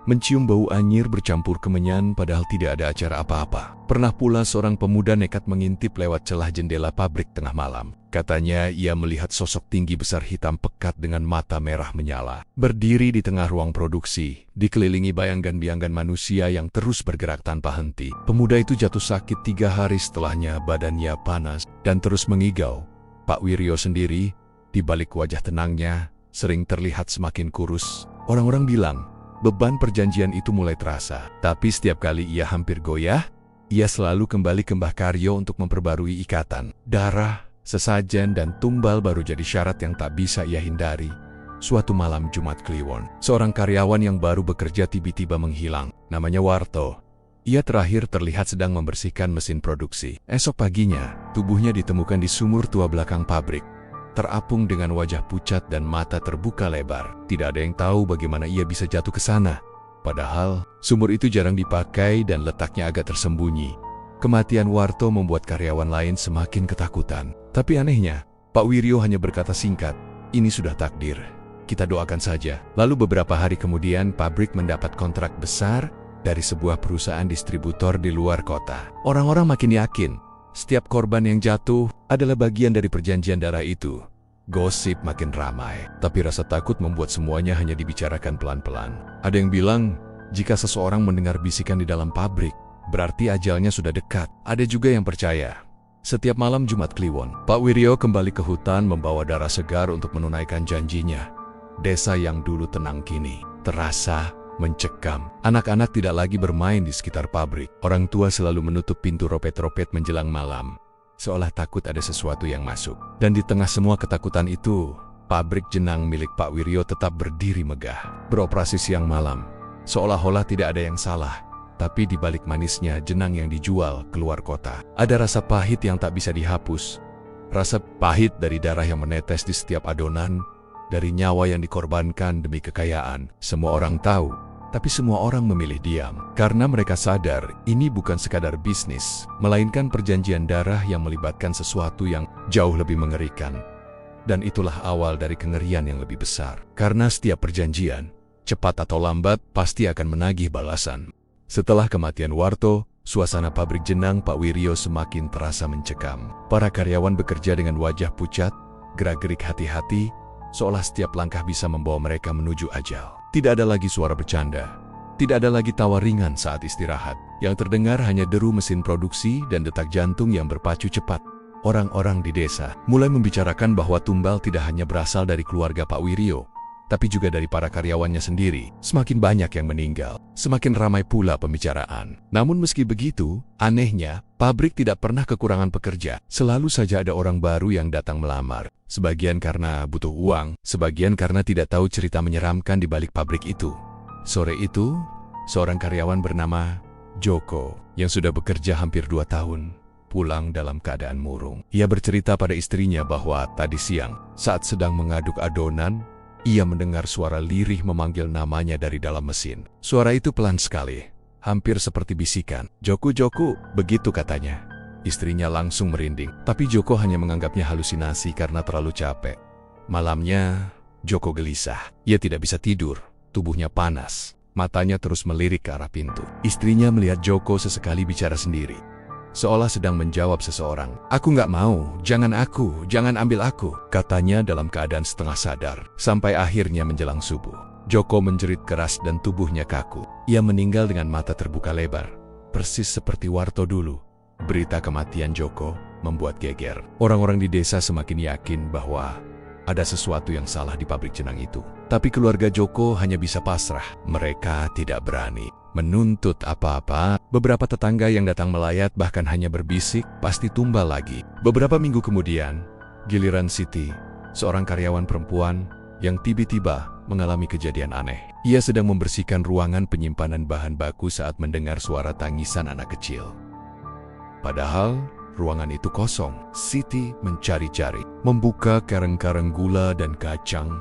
Mencium bau anyir bercampur kemenyan padahal tidak ada acara apa-apa. Pernah pula seorang pemuda nekat mengintip lewat celah jendela pabrik tengah malam. Katanya ia melihat sosok tinggi besar hitam pekat dengan mata merah menyala. Berdiri di tengah ruang produksi, dikelilingi bayangan-bayangan manusia yang terus bergerak tanpa henti. Pemuda itu jatuh sakit 3 hari setelahnya, badannya panas dan terus mengigau. Pak Wiryo sendiri, di balik wajah tenangnya, sering terlihat semakin kurus. Orang-orang bilang, beban perjanjian itu mulai terasa. Tapi setiap kali ia hampir goyah, ia selalu kembali ke Mbah Karyo untuk memperbarui ikatan. Darah, sesajen, dan tumbal baru jadi syarat yang tak bisa ia hindari. Suatu malam Jumat Kliwon, seorang karyawan yang baru bekerja tiba-tiba menghilang. Namanya Warto. Ia terakhir terlihat sedang membersihkan mesin produksi. Esok paginya, tubuhnya ditemukan di sumur tua belakang pabrik. Terapung dengan wajah pucat dan mata terbuka lebar. Tidak ada yang tahu bagaimana ia bisa jatuh ke sana. Padahal, sumur itu jarang dipakai dan letaknya agak tersembunyi. Kematian Warto membuat karyawan lain semakin ketakutan. Tapi anehnya, Pak Wiryo hanya berkata singkat, "Ini sudah takdir. Kita doakan saja." Lalu beberapa hari kemudian, pabrik mendapat kontrak besar dari sebuah perusahaan distributor di luar kota. Orang-orang makin yakin setiap korban yang jatuh adalah bagian dari perjanjian darah itu. Gosip makin ramai, tapi rasa takut membuat semuanya hanya dibicarakan pelan-pelan. Ada yang bilang, jika seseorang mendengar bisikan di dalam pabrik, berarti ajalnya sudah dekat. Ada juga yang percaya. Setiap malam Jumat Kliwon, Pak Wiryo kembali ke hutan membawa darah segar untuk menunaikan janjinya. Desa yang dulu tenang kini terasa mencekam. Anak-anak tidak lagi bermain di sekitar pabrik. Orang tua selalu menutup pintu ropet-ropet menjelang malam, seolah takut ada sesuatu yang masuk. Dan di tengah semua ketakutan itu, pabrik jenang milik Pak Wiryo tetap berdiri megah, beroperasi siang malam, seolah-olah tidak ada yang salah. Tapi di balik manisnya jenang yang dijual keluar kota, ada rasa pahit yang tak bisa dihapus. Rasa pahit dari darah yang menetes di setiap adonan, dari nyawa yang dikorbankan demi kekayaan. Semua orang tahu, tapi semua orang memilih diam. Karena mereka sadar ini bukan sekadar bisnis, melainkan perjanjian darah yang melibatkan sesuatu yang jauh lebih mengerikan. Dan itulah awal dari kengerian yang lebih besar. Karena setiap perjanjian, cepat atau lambat, pasti akan menagih balasan. Setelah kematian Warto, suasana pabrik jenang Pak Wiryo semakin terasa mencekam. Para karyawan bekerja dengan wajah pucat, gerak-gerik hati-hati, seolah setiap langkah bisa membawa mereka menuju ajal. Tidak ada lagi suara bercanda, tidak ada lagi tawa ringan saat istirahat. Yang terdengar hanya deru mesin produksi dan detak jantung yang berpacu cepat. Orang-orang di desa mulai membicarakan bahwa tumbal tidak hanya berasal dari keluarga Pak Wiryo, tapi juga dari para karyawannya sendiri. Semakin banyak yang meninggal, semakin ramai pula pembicaraan. Namun meski begitu, anehnya, pabrik tidak pernah kekurangan pekerja. Selalu saja ada orang baru yang datang melamar. Sebagian karena butuh uang, sebagian karena tidak tahu cerita menyeramkan di balik pabrik itu. Sore itu, seorang karyawan bernama Joko, yang sudah bekerja hampir 2 tahun, pulang dalam keadaan murung. Ia bercerita pada istrinya bahwa tadi siang, saat sedang mengaduk adonan, ia mendengar suara lirih memanggil namanya dari dalam mesin. Suara itu pelan sekali, hampir seperti bisikan. "Joko, Joko," begitu katanya. Istrinya langsung merinding, tapi Joko hanya menganggapnya halusinasi karena terlalu capek. Malamnya, Joko gelisah. Ia tidak bisa tidur, tubuhnya panas. Matanya terus melirik ke arah pintu. Istrinya melihat Joko sesekali bicara sendiri, seolah sedang menjawab seseorang. "Aku nggak mau, jangan ambil aku," katanya dalam keadaan setengah sadar. Sampai akhirnya menjelang subuh, Joko menjerit keras dan tubuhnya kaku. Ia meninggal dengan mata terbuka lebar, persis seperti Warto dulu. Berita kematian Joko membuat geger. Orang-orang di desa semakin yakin bahwa ada sesuatu yang salah di pabrik jenang itu. Tapi keluarga Joko hanya bisa pasrah. Mereka tidak berani menuntut apa-apa. Beberapa tetangga yang datang melayat bahkan hanya berbisik, pasti tumbal lagi. Beberapa minggu kemudian, giliran Siti, seorang karyawan perempuan yang tiba-tiba mengalami kejadian aneh. Ia sedang membersihkan ruangan penyimpanan bahan baku saat mendengar suara tangisan anak kecil. Padahal ruangan itu kosong. Siti mencari-cari, membuka kareng-kareng gula dan kacang,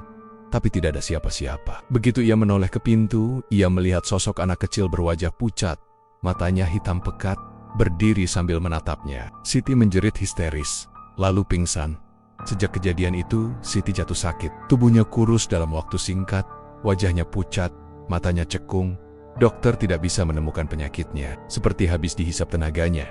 tapi tidak ada siapa-siapa. Begitu ia menoleh ke pintu, ia melihat sosok anak kecil berwajah pucat, matanya hitam pekat, berdiri sambil menatapnya. Siti menjerit histeris, lalu pingsan. Sejak kejadian itu, Siti jatuh sakit. Tubuhnya kurus dalam waktu singkat, wajahnya pucat, matanya cekung. Dokter tidak bisa menemukan penyakitnya, seperti habis dihisap tenaganya,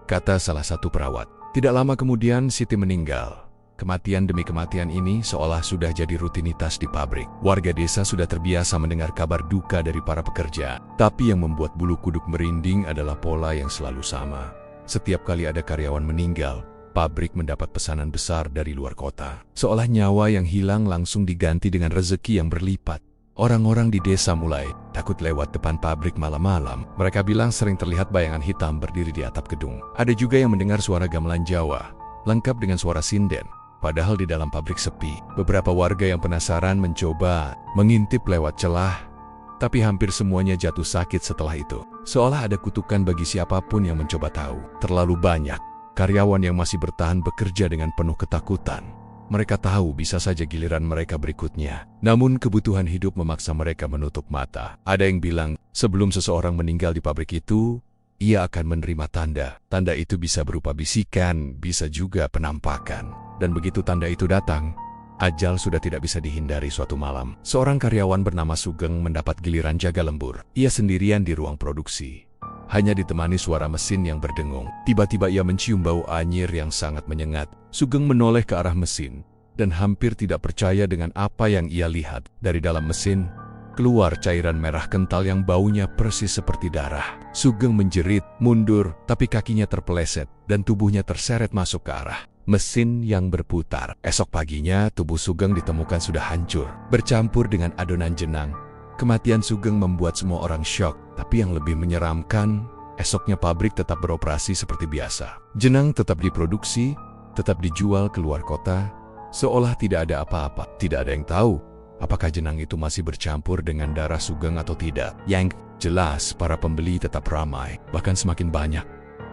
kata salah satu perawat. Tidak lama kemudian Siti meninggal. Kematian demi kematian ini seolah sudah jadi rutinitas di pabrik. Warga desa sudah terbiasa mendengar kabar duka dari para pekerja. Tapi yang membuat bulu kuduk merinding adalah pola yang selalu sama. Setiap kali ada karyawan meninggal, pabrik mendapat pesanan besar dari luar kota. Seolah nyawa yang hilang langsung diganti dengan rezeki yang berlipat. Orang-orang di desa mulai takut lewat depan pabrik malam-malam. Mereka bilang sering terlihat bayangan hitam berdiri di atap gedung. Ada juga yang mendengar suara gamelan Jawa, lengkap dengan suara sinden. Padahal di dalam pabrik sepi. Beberapa warga yang penasaran mencoba mengintip lewat celah, tapi hampir semuanya jatuh sakit setelah itu. Seolah ada kutukan bagi siapapun yang mencoba tahu. Terlalu banyak karyawan yang masih bertahan bekerja dengan penuh ketakutan. Mereka tahu bisa saja giliran mereka berikutnya. Namun kebutuhan hidup memaksa mereka menutup mata. Ada yang bilang, sebelum seseorang meninggal di pabrik itu, ia akan menerima tanda. Tanda itu bisa berupa bisikan, bisa juga penampakan. Dan begitu tanda itu datang, ajal sudah tidak bisa dihindari suatu malam. Seorang karyawan bernama Sugeng mendapat giliran jaga lembur. Ia sendirian di ruang produksi, hanya ditemani suara mesin yang berdengung. Tiba-tiba ia mencium bau anyir yang sangat menyengat. Sugeng menoleh ke arah mesin, dan hampir tidak percaya dengan apa yang ia lihat. Dari dalam mesin, keluar cairan merah kental yang baunya persis seperti darah. Sugeng menjerit, mundur, tapi kakinya terpeleset, dan tubuhnya terseret masuk ke arah mesin yang berputar. Esok paginya, tubuh Sugeng ditemukan sudah hancur, bercampur dengan adonan jenang. Kematian Sugeng membuat semua orang syok, tapi yang lebih menyeramkan, esoknya pabrik tetap beroperasi seperti biasa. Jenang tetap diproduksi, tetap dijual keluar kota, seolah tidak ada apa-apa. Tidak ada yang tahu apakah jenang itu masih bercampur dengan darah Sugeng atau tidak. Yang jelas, para pembeli tetap ramai, bahkan semakin banyak.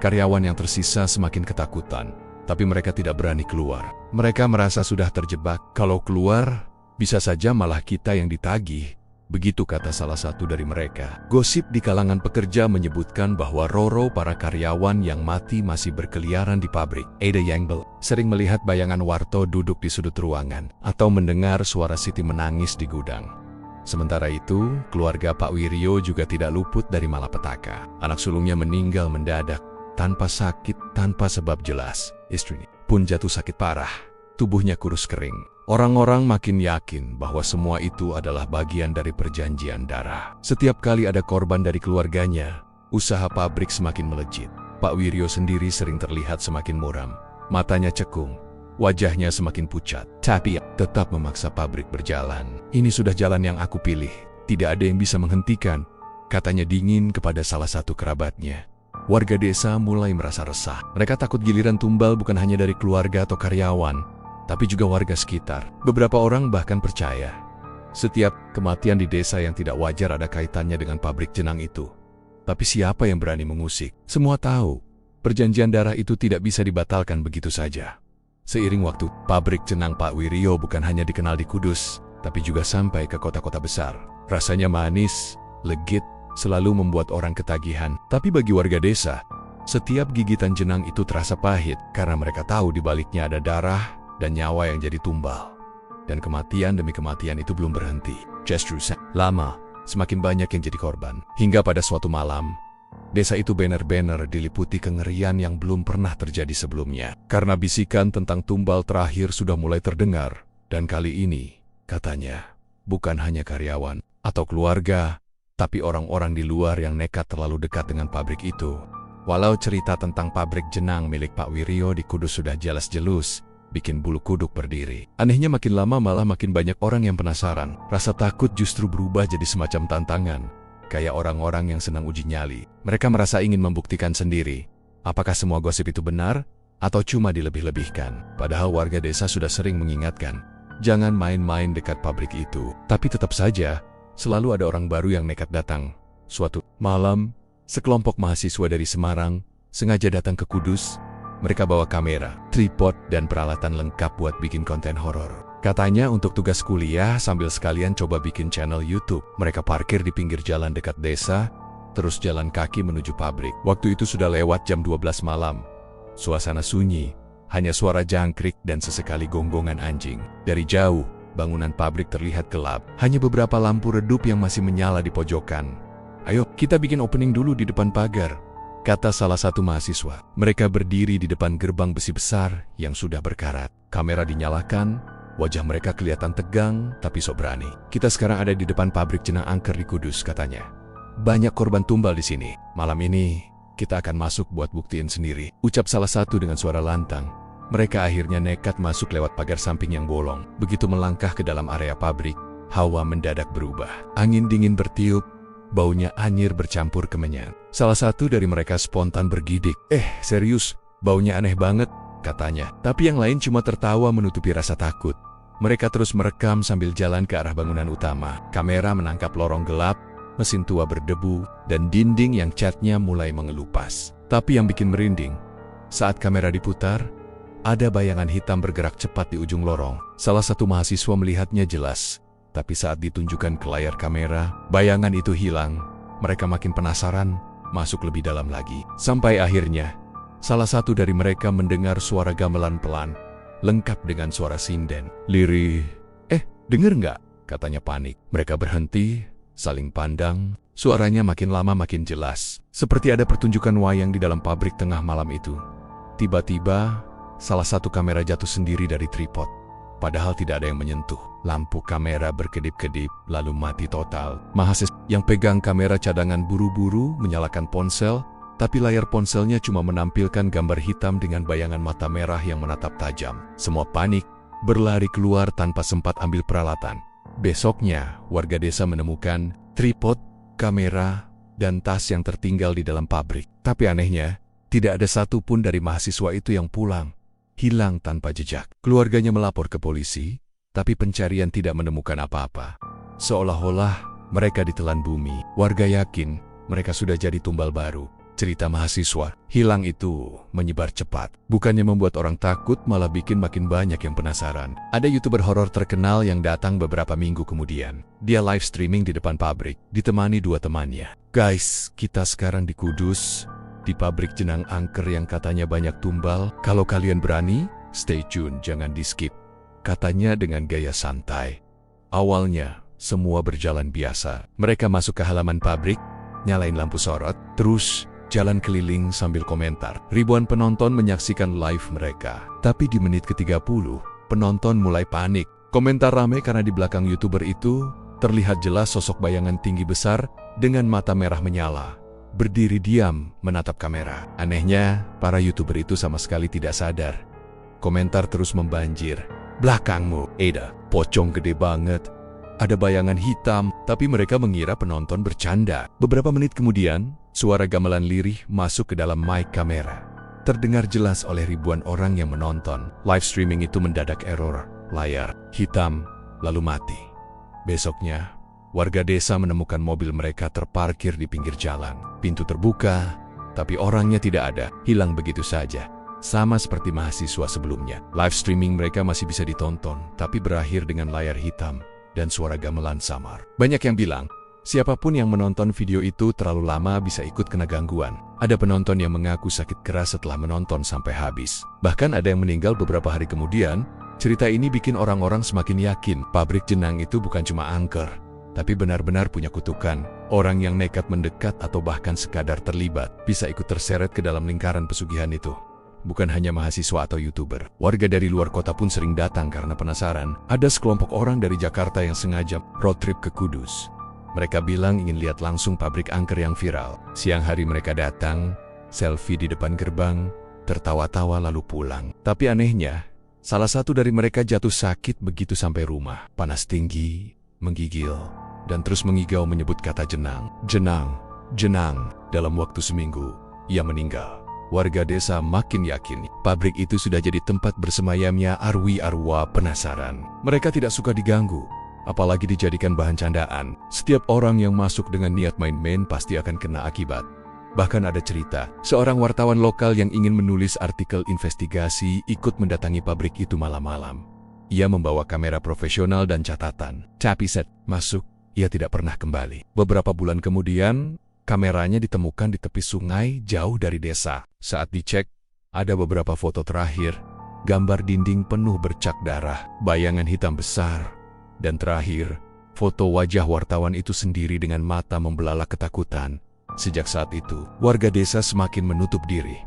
Karyawan yang tersisa semakin ketakutan, tapi mereka tidak berani keluar. Mereka merasa sudah terjebak. Kalau keluar, bisa saja malah kita yang ditagih. Begitu kata salah satu dari mereka. Gosip di kalangan pekerja menyebutkan bahwa Roro, para karyawan yang mati, masih berkeliaran di pabrik. Ada Yangbel sering melihat bayangan Warto duduk di sudut ruangan, atau mendengar suara Siti menangis di gudang. Sementara itu, keluarga Pak Wiryo juga tidak luput dari malapetaka. Anak sulungnya meninggal mendadak, tanpa sakit, tanpa sebab jelas. Istrinya pun jatuh sakit parah, tubuhnya kurus kering. Orang-orang makin yakin bahwa semua itu adalah bagian dari perjanjian darah. Setiap kali ada korban dari keluarganya, usaha pabrik semakin melejit. Pak Wiryo sendiri sering terlihat semakin muram, matanya cekung, wajahnya semakin pucat. Tapi tetap memaksa pabrik berjalan. Ini sudah jalan yang aku pilih, tidak ada yang bisa menghentikan, katanya dingin kepada salah satu kerabatnya. Warga desa mulai merasa resah. Mereka takut giliran tumbal bukan hanya dari keluarga atau karyawan, tapi juga warga sekitar. Beberapa orang bahkan percaya setiap kematian di desa yang tidak wajar ada kaitannya dengan pabrik jenang itu. Tapi siapa yang berani mengusik? Semua tahu, perjanjian darah itu tidak bisa dibatalkan begitu saja. Seiring waktu, pabrik jenang Pak Wiryo bukan hanya dikenal di Kudus, tapi juga sampai ke kota-kota besar. Rasanya manis, legit, selalu membuat orang ketagihan. Tapi bagi warga desa, setiap gigitan jenang itu terasa pahit, karena mereka tahu di baliknya ada darah dan nyawa yang jadi tumbal. Dan kematian demi kematian itu belum berhenti. Justru lama, semakin banyak yang jadi korban. Hingga pada suatu malam, desa itu benar-benar diliputi kengerian yang belum pernah terjadi sebelumnya. Karena bisikan tentang tumbal terakhir sudah mulai terdengar. Dan kali ini, katanya, bukan hanya karyawan atau keluarga, tapi orang-orang di luar yang nekat terlalu dekat dengan pabrik itu. Walau cerita tentang pabrik jenang milik Pak Wiryo di Kudus sudah jelas-jelus, bikin bulu kuduk berdiri. Anehnya makin lama malah makin banyak orang yang penasaran. Rasa takut justru berubah jadi semacam tantangan. Kayak orang-orang yang senang uji nyali. Mereka merasa ingin membuktikan sendiri, apakah semua gosip itu benar, atau cuma dilebih-lebihkan. Padahal warga desa sudah sering mengingatkan, jangan main-main dekat pabrik itu. Tapi tetap saja, selalu ada orang baru yang nekat datang. Suatu malam, sekelompok mahasiswa dari Semarang sengaja datang ke Kudus. Mereka bawa kamera, tripod, dan peralatan lengkap buat bikin konten horor. Katanya untuk tugas kuliah sambil sekalian coba bikin channel YouTube. Mereka parkir di pinggir jalan dekat desa, terus jalan kaki menuju pabrik. Waktu itu sudah lewat jam 12 malam. Suasana sunyi, hanya suara jangkrik dan sesekali gonggongan anjing. Dari jauh, bangunan pabrik terlihat gelap. Hanya beberapa lampu redup yang masih menyala di pojokan. Ayo, kita bikin opening dulu di depan pagar, kata salah satu mahasiswa. Mereka berdiri di depan gerbang besi besar yang sudah berkarat. Kamera dinyalakan, wajah mereka kelihatan tegang tapi sok berani. Kita sekarang ada di depan pabrik jenang angker di Kudus, katanya. Banyak korban tumbal di sini. Malam ini, kita akan masuk buat buktiin sendiri, ucap salah satu dengan suara lantang. Mereka akhirnya nekat masuk lewat pagar samping yang bolong. Begitu melangkah ke dalam area pabrik, hawa mendadak berubah. Angin dingin bertiup, baunya anyir bercampur kemenyan. Salah satu dari mereka spontan bergidik. Serius, baunya aneh banget, katanya. Tapi yang lain cuma tertawa menutupi rasa takut. Mereka terus merekam sambil jalan ke arah bangunan utama. Kamera menangkap lorong gelap, mesin tua berdebu, dan dinding yang catnya mulai mengelupas. Tapi yang bikin merinding, saat kamera diputar, ada bayangan hitam bergerak cepat di ujung lorong. Salah satu mahasiswa melihatnya jelas. Tapi saat ditunjukkan ke layar kamera, bayangan itu hilang. Mereka makin penasaran, masuk lebih dalam lagi. Sampai akhirnya, salah satu dari mereka mendengar suara gamelan pelan, lengkap dengan suara sinden. Lirih, denger nggak? Katanya panik. Mereka berhenti, saling pandang, suaranya makin lama makin jelas. Seperti ada pertunjukan wayang di dalam pabrik tengah malam itu. Tiba-tiba, salah satu kamera jatuh sendiri dari tripod. Padahal tidak ada yang menyentuh. Lampu kamera berkedip-kedip, lalu mati total. Mahasiswa yang pegang kamera cadangan buru-buru menyalakan ponsel, tapi layar ponselnya cuma menampilkan gambar hitam dengan bayangan mata merah yang menatap tajam. Semua panik, berlari keluar tanpa sempat ambil peralatan. Besoknya, warga desa menemukan tripod, kamera, dan tas yang tertinggal di dalam pabrik. Tapi anehnya, tidak ada satupun dari mahasiswa itu yang pulang. Hilang tanpa jejak. Keluarganya melapor ke polisi, tapi pencarian tidak menemukan apa-apa. Seolah-olah mereka ditelan bumi. Warga yakin mereka sudah jadi tumbal baru. Cerita mahasiswa hilang itu menyebar cepat. Bukannya membuat orang takut, malah bikin makin banyak yang penasaran. Ada YouTuber horor terkenal yang datang beberapa minggu kemudian. Dia live streaming di depan pabrik, ditemani dua temannya. Guys, kita sekarang di Kudus, di pabrik jenang angker yang katanya banyak tumbal. Kalau kalian berani, stay tune, jangan di-skip, katanya dengan gaya santai. Awalnya, semua berjalan biasa. Mereka masuk ke halaman pabrik, nyalain lampu sorot, terus jalan keliling sambil komentar. Ribuan penonton menyaksikan live mereka. Tapi di menit ke-30, penonton mulai panik. Komentar rame karena di belakang YouTuber itu terlihat jelas sosok bayangan tinggi besar dengan mata merah menyala, berdiri diam menatap kamera. Anehnya, para YouTuber itu sama sekali tidak sadar. Komentar terus membanjir. Belakangmu, Eda, pocong gede banget. Ada bayangan hitam, tapi mereka mengira penonton bercanda. Beberapa menit kemudian, suara gamelan lirih masuk ke dalam mic kamera. Terdengar jelas oleh ribuan orang yang menonton. Live streaming itu mendadak error. Layar hitam, lalu mati. Besoknya, warga desa menemukan mobil mereka terparkir di pinggir jalan. Pintu terbuka, tapi orangnya tidak ada, hilang begitu saja. Sama seperti mahasiswa sebelumnya. Live streaming mereka masih bisa ditonton, tapi berakhir dengan layar hitam dan suara gamelan samar. Banyak yang bilang, siapapun yang menonton video itu terlalu lama bisa ikut kena gangguan. Ada penonton yang mengaku sakit keras setelah menonton sampai habis. Bahkan ada yang meninggal beberapa hari kemudian Cerita ini bikin orang-orang semakin yakin pabrik jenang itu bukan cuma angker, tapi benar-benar punya kutukan. Orang yang nekat mendekat atau bahkan sekadar terlibat bisa ikut terseret ke dalam lingkaran pesugihan itu. Bukan hanya mahasiswa atau YouTuber, warga dari luar kota pun sering datang karena penasaran. Ada sekelompok orang dari Jakarta yang sengaja road trip ke Kudus. Mereka bilang ingin lihat langsung pabrik angker yang viral. Siang hari mereka datang, selfie di depan gerbang, tertawa-tawa lalu pulang. Tapi anehnya, salah satu dari mereka jatuh sakit begitu sampai rumah. Panas tinggi, menggigil, dan terus mengigau menyebut kata jenang. Jenang, jenang. Dalam waktu seminggu, ia meninggal. Warga desa makin yakin pabrik itu sudah jadi tempat bersemayamnya arwah penasaran. Mereka tidak suka diganggu, apalagi dijadikan bahan candaan. Setiap orang yang masuk dengan niat main-main pasti akan kena akibat. Bahkan ada cerita, seorang wartawan lokal yang ingin menulis artikel investigasi ikut mendatangi pabrik itu malam-malam. Ia membawa kamera profesional dan catatan. Tapi saat masuk, ia tidak pernah kembali. Beberapa bulan kemudian, kameranya ditemukan di tepi sungai jauh dari desa. Saat dicek, ada beberapa foto terakhir, gambar dinding penuh bercak darah, bayangan hitam besar, dan terakhir, foto wajah wartawan itu sendiri dengan mata membelalak ketakutan. Sejak saat itu, warga desa semakin menutup diri.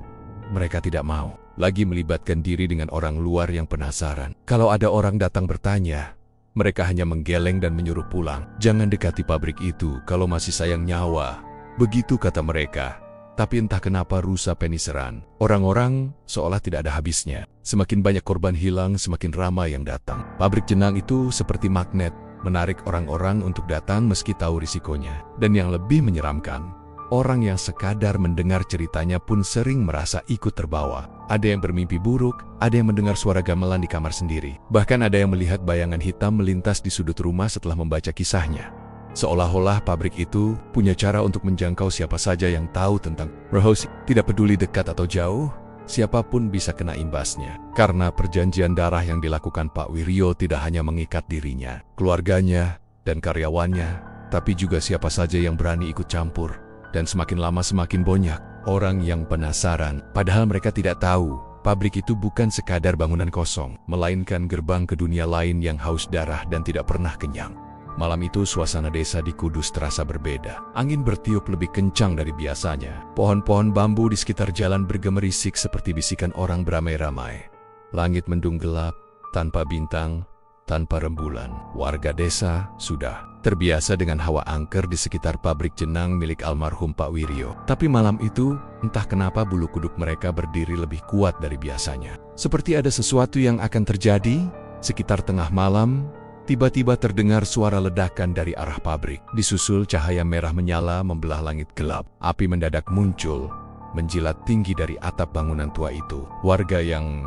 Mereka tidak mau lagi melibatkan diri dengan orang luar yang penasaran. Kalau ada orang datang bertanya, mereka hanya menggeleng dan menyuruh pulang. Jangan dekati pabrik itu kalau masih sayang nyawa. Begitu kata mereka. Tapi entah kenapa rusa peniseran. Orang-orang seolah tidak ada habisnya. Semakin banyak korban hilang, semakin ramai yang datang. Pabrik jenang itu seperti magnet, menarik orang-orang untuk datang meski tahu risikonya. Dan yang lebih menyeramkan, orang yang sekadar mendengar ceritanya pun sering merasa ikut terbawa. Ada yang bermimpi buruk, ada yang mendengar suara gamelan di kamar sendiri. Bahkan ada yang melihat bayangan hitam melintas di sudut rumah setelah membaca kisahnya. Seolah-olah pabrik itu punya cara untuk menjangkau siapa saja yang tahu tentang rahasia. Tidak peduli dekat atau jauh, siapapun bisa kena imbasnya. Karena perjanjian darah yang dilakukan Pak Wiryo tidak hanya mengikat dirinya, keluarganya, dan karyawannya, tapi juga siapa saja yang berani ikut campur. Dan semakin lama semakin banyak orang yang penasaran. Padahal mereka tidak tahu, pabrik itu bukan sekadar bangunan kosong, melainkan gerbang ke dunia lain yang haus darah dan tidak pernah kenyang. Malam itu suasana desa di Kudus terasa berbeda. Angin bertiup lebih kencang dari biasanya. Pohon-pohon bambu di sekitar jalan bergemerisik seperti bisikan orang beramai-ramai. Langit mendung gelap, tanpa bintang, tanpa rembulan. Warga desa sudah terbiasa dengan hawa angker di sekitar pabrik jenang milik almarhum Pak Wiryo. Tapi malam itu, entah kenapa bulu kuduk mereka berdiri lebih kuat dari biasanya. Seperti ada sesuatu yang akan terjadi. Sekitar tengah malam, tiba-tiba terdengar suara ledakan dari arah pabrik. Disusul cahaya merah menyala membelah langit gelap. Api mendadak muncul, menjilat tinggi dari atap bangunan tua itu. Warga yang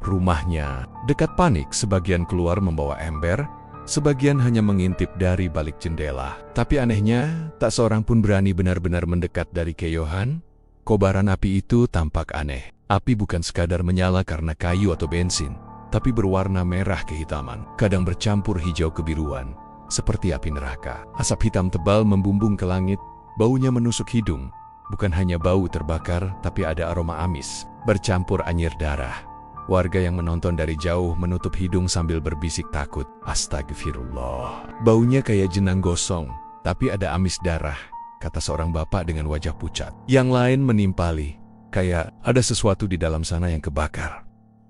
rumahnya dekat panik, sebagian keluar membawa ember, sebagian hanya mengintip dari balik jendela. Tapi anehnya, tak seorang pun berani benar-benar mendekat dari keyohan. Kobaran api itu tampak aneh. Api bukan sekadar menyala karena kayu atau bensin, tapi berwarna merah kehitaman, kadang bercampur hijau kebiruan, seperti api neraka. Asap hitam tebal membumbung ke langit, baunya menusuk hidung. Bukan hanya bau terbakar, tapi ada aroma amis, bercampur anyir darah. Warga yang menonton dari jauh menutup hidung sambil berbisik takut. Astagfirullah. Baunya kayak jenang gosong, tapi ada amis darah, kata seorang bapak dengan wajah pucat. Yang lain menimpali, kayak ada sesuatu di dalam sana yang kebakar.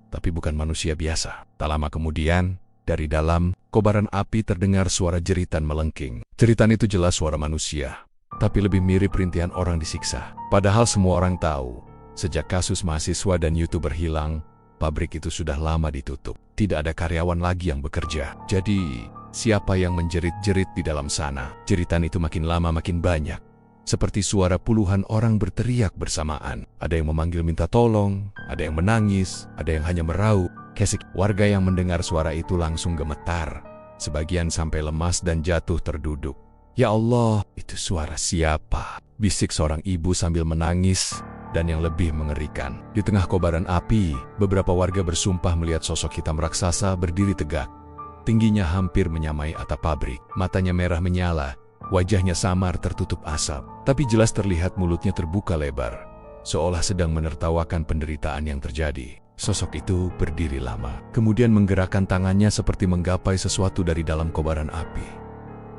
Tapi bukan manusia biasa. Tak lama kemudian, dari dalam kobaran api terdengar suara jeritan melengking. Jeritan itu jelas suara manusia, tapi lebih mirip rintihan orang disiksa. Padahal semua orang tahu, sejak kasus mahasiswa dan YouTuber hilang, pabrik itu sudah lama ditutup. Tidak ada karyawan lagi yang bekerja. Jadi, siapa yang menjerit-jerit di dalam sana? Jeritan itu makin lama makin banyak. Seperti suara puluhan orang berteriak bersamaan. Ada yang memanggil minta tolong, ada yang menangis, ada yang hanya merauk. Kesik. Warga yang mendengar suara itu langsung gemetar. Sebagian sampai lemas dan jatuh terduduk. Ya Allah, itu suara siapa? Bisik seorang ibu sambil menangis. Dan yang lebih mengerikan, di tengah kobaran api, beberapa warga bersumpah melihat sosok hitam raksasa berdiri tegak. Tingginya hampir menyamai atap pabrik. Matanya merah menyala. Wajahnya samar tertutup asap, tapi jelas terlihat mulutnya terbuka lebar, seolah sedang menertawakan penderitaan yang terjadi. Sosok itu berdiri lama, kemudian menggerakkan tangannya seperti menggapai sesuatu dari dalam kobaran api.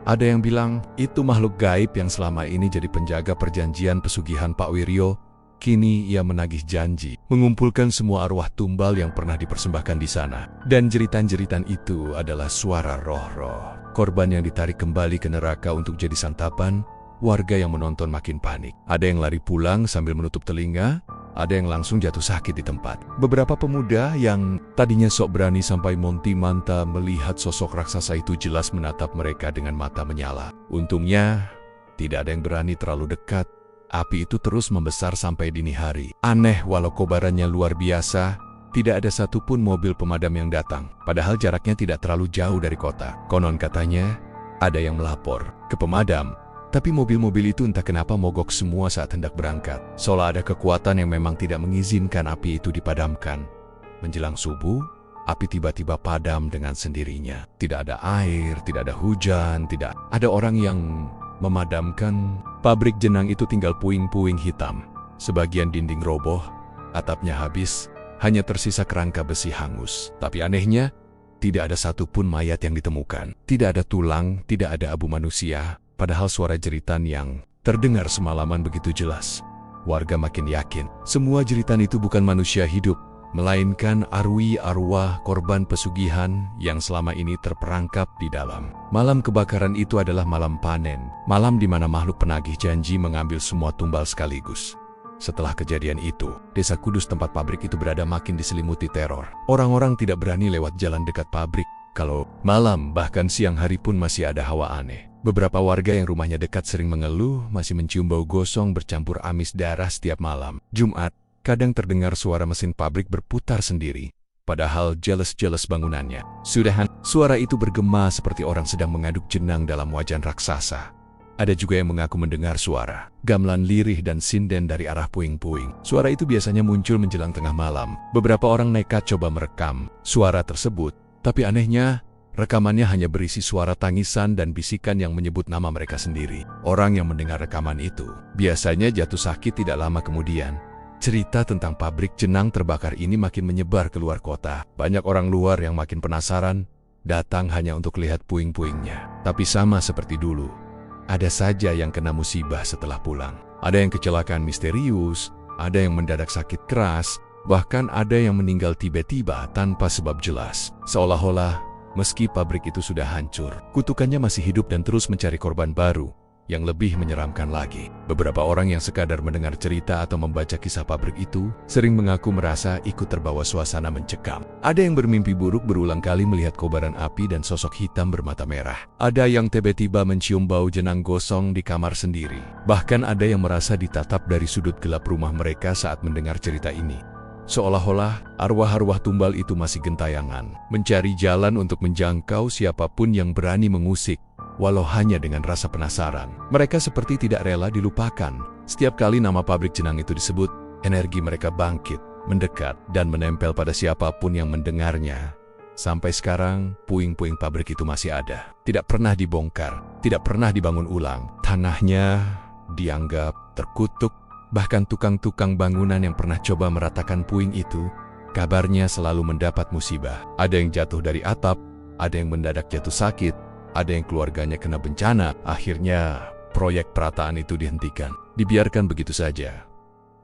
Ada yang bilang, itu makhluk gaib yang selama ini jadi penjaga perjanjian pesugihan Pak Wiryo. Kini ia menagih janji, mengumpulkan semua arwah tumbal yang pernah dipersembahkan di sana. Dan jeritan-jeritan itu adalah suara roh-roh korban yang ditarik kembali ke neraka untuk jadi santapan. Warga yang menonton makin panik. Ada yang lari pulang sambil menutup telinga, ada yang langsung jatuh sakit di tempat. Beberapa pemuda yang tadinya sok berani sampai monti-manta melihat sosok raksasa itu jelas menatap mereka dengan mata menyala. Untungnya, tidak ada yang berani terlalu dekat. Api itu terus membesar sampai dini hari. Aneh, walau kobarannya luar biasa, tidak ada satupun mobil pemadam yang datang. Padahal jaraknya tidak terlalu jauh dari kota. Konon katanya, ada yang melapor ke pemadam. Tapi mobil-mobil itu entah kenapa mogok semua saat hendak berangkat. Seolah ada kekuatan yang memang tidak mengizinkan api itu dipadamkan. Menjelang subuh, api tiba-tiba padam dengan sendirinya. Tidak ada air, tidak ada hujan, tidak ada orang yang memadamkan. Pabrik jenang itu tinggal puing-puing hitam. Sebagian dinding roboh, atapnya habis, hanya tersisa kerangka besi hangus. Tapi anehnya, tidak ada satupun mayat yang ditemukan. Tidak ada tulang, tidak ada abu manusia. Padahal suara jeritan yang terdengar semalaman begitu jelas. Warga makin yakin, semua jeritan itu bukan manusia hidup, melainkan arwah korban pesugihan yang selama ini terperangkap di dalam. Malam kebakaran itu adalah malam panen, malam di mana makhluk penagih janji mengambil semua tumbal sekaligus. Setelah kejadian itu, desa Kudus tempat pabrik itu berada makin diselimuti teror. Orang-orang tidak berani lewat jalan dekat pabrik. Kalau malam, bahkan siang hari pun masih ada hawa aneh. Beberapa warga yang rumahnya dekat sering mengeluh masih mencium bau gosong bercampur amis darah setiap malam. Jumat, kadang terdengar suara mesin pabrik berputar sendiri, padahal jelas-jelas bangunannya. Sudahan, suara itu bergema seperti orang sedang mengaduk jenang dalam wajan raksasa. Ada juga yang mengaku mendengar suara gamelan lirih dan sinden dari arah puing-puing. Suara itu biasanya muncul menjelang tengah malam. Beberapa orang nekat coba merekam suara tersebut, tapi anehnya, rekamannya hanya berisi suara tangisan dan bisikan yang menyebut nama mereka sendiri. Orang yang mendengar rekaman itu biasanya jatuh sakit tidak lama kemudian. Cerita tentang pabrik jenang terbakar ini makin menyebar ke luar kota. Banyak orang luar yang makin penasaran, datang hanya untuk lihat puing-puingnya. Tapi sama seperti dulu, ada saja yang kena musibah setelah pulang. Ada yang kecelakaan misterius, ada yang mendadak sakit keras, bahkan ada yang meninggal tiba-tiba tanpa sebab jelas. Seolah-olah meski pabrik itu sudah hancur, kutukannya masih hidup dan terus mencari korban baru yang lebih menyeramkan lagi. Beberapa orang yang sekadar mendengar cerita atau membaca kisah pabrik itu sering mengaku merasa ikut terbawa suasana mencekam. Ada yang bermimpi buruk berulang kali melihat kobaran api dan sosok hitam bermata merah. Ada yang tiba-tiba mencium bau jenang gosong di kamar sendiri. Bahkan ada yang merasa ditatap dari sudut gelap rumah mereka saat mendengar cerita ini. Seolah-olah arwah-arwah tumbal itu masih gentayangan, mencari jalan untuk menjangkau siapapun yang berani mengusik, walau hanya dengan rasa penasaran. Mereka seperti tidak rela dilupakan. Setiap kali nama pabrik jenang itu disebut, energi mereka bangkit, mendekat, dan menempel pada siapapun yang mendengarnya. Sampai sekarang, puing-puing pabrik itu masih ada. Tidak pernah dibongkar, tidak pernah dibangun ulang. Tanahnya dianggap terkutuk. Bahkan tukang-tukang bangunan yang pernah coba meratakan puing itu, kabarnya selalu mendapat musibah. Ada yang jatuh dari atap, ada yang mendadak jatuh sakit, ada yang keluarganya kena bencana. Akhirnya, proyek perataan itu dihentikan. Dibiarkan begitu saja.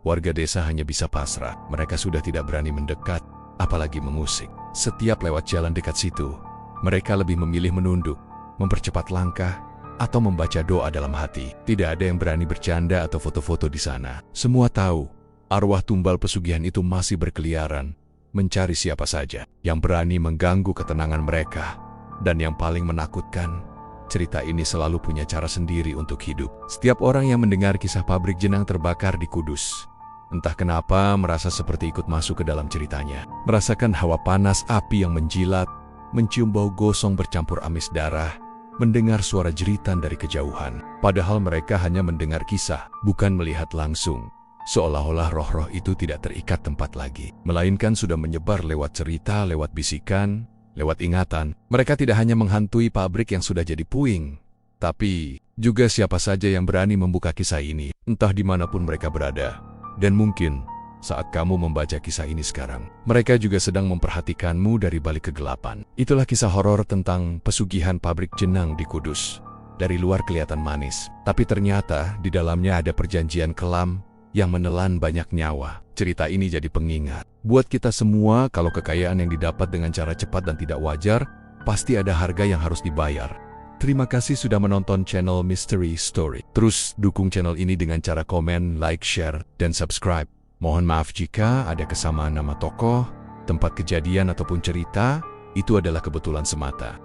Warga desa hanya bisa pasrah. Mereka sudah tidak berani mendekat, apalagi mengusik. Setiap lewat jalan dekat situ, mereka lebih memilih menunduk, mempercepat langkah, atau membaca doa dalam hati. Tidak ada yang berani bercanda atau foto-foto di sana. Semua tahu, arwah tumbal pesugihan itu masih berkeliaran, mencari siapa saja yang berani mengganggu ketenangan mereka. Dan yang paling menakutkan, cerita ini selalu punya cara sendiri untuk hidup. Setiap orang yang mendengar kisah pabrik jenang terbakar di Kudus, entah kenapa merasa seperti ikut masuk ke dalam ceritanya. Merasakan hawa panas api yang menjilat, mencium bau gosong bercampur amis darah, mendengar suara jeritan dari kejauhan. Padahal mereka hanya mendengar kisah, bukan melihat langsung. Seolah-olah roh-roh itu tidak terikat tempat lagi, melainkan sudah menyebar lewat cerita, lewat bisikan, lewat ingatan. Mereka tidak hanya menghantui pabrik yang sudah jadi puing, tapi juga siapa saja yang berani membuka kisah ini, entah dimanapun mereka berada. Dan mungkin saat kamu membaca kisah ini sekarang. Mereka juga sedang memperhatikanmu dari balik kegelapan. Itulah kisah horor tentang pesugihan pabrik jenang di Kudus. Dari luar kelihatan manis, tapi ternyata di dalamnya ada perjanjian kelam yang menelan banyak nyawa. Cerita ini jadi pengingat buat kita semua kalau kekayaan yang didapat dengan cara cepat dan tidak wajar, pasti ada harga yang harus dibayar. Terima kasih sudah menonton channel Mystery Story. Terus dukung channel ini dengan cara komen, like, share, dan subscribe. Mohon maaf jika ada kesamaan nama tokoh, tempat kejadian ataupun cerita, itu adalah kebetulan semata.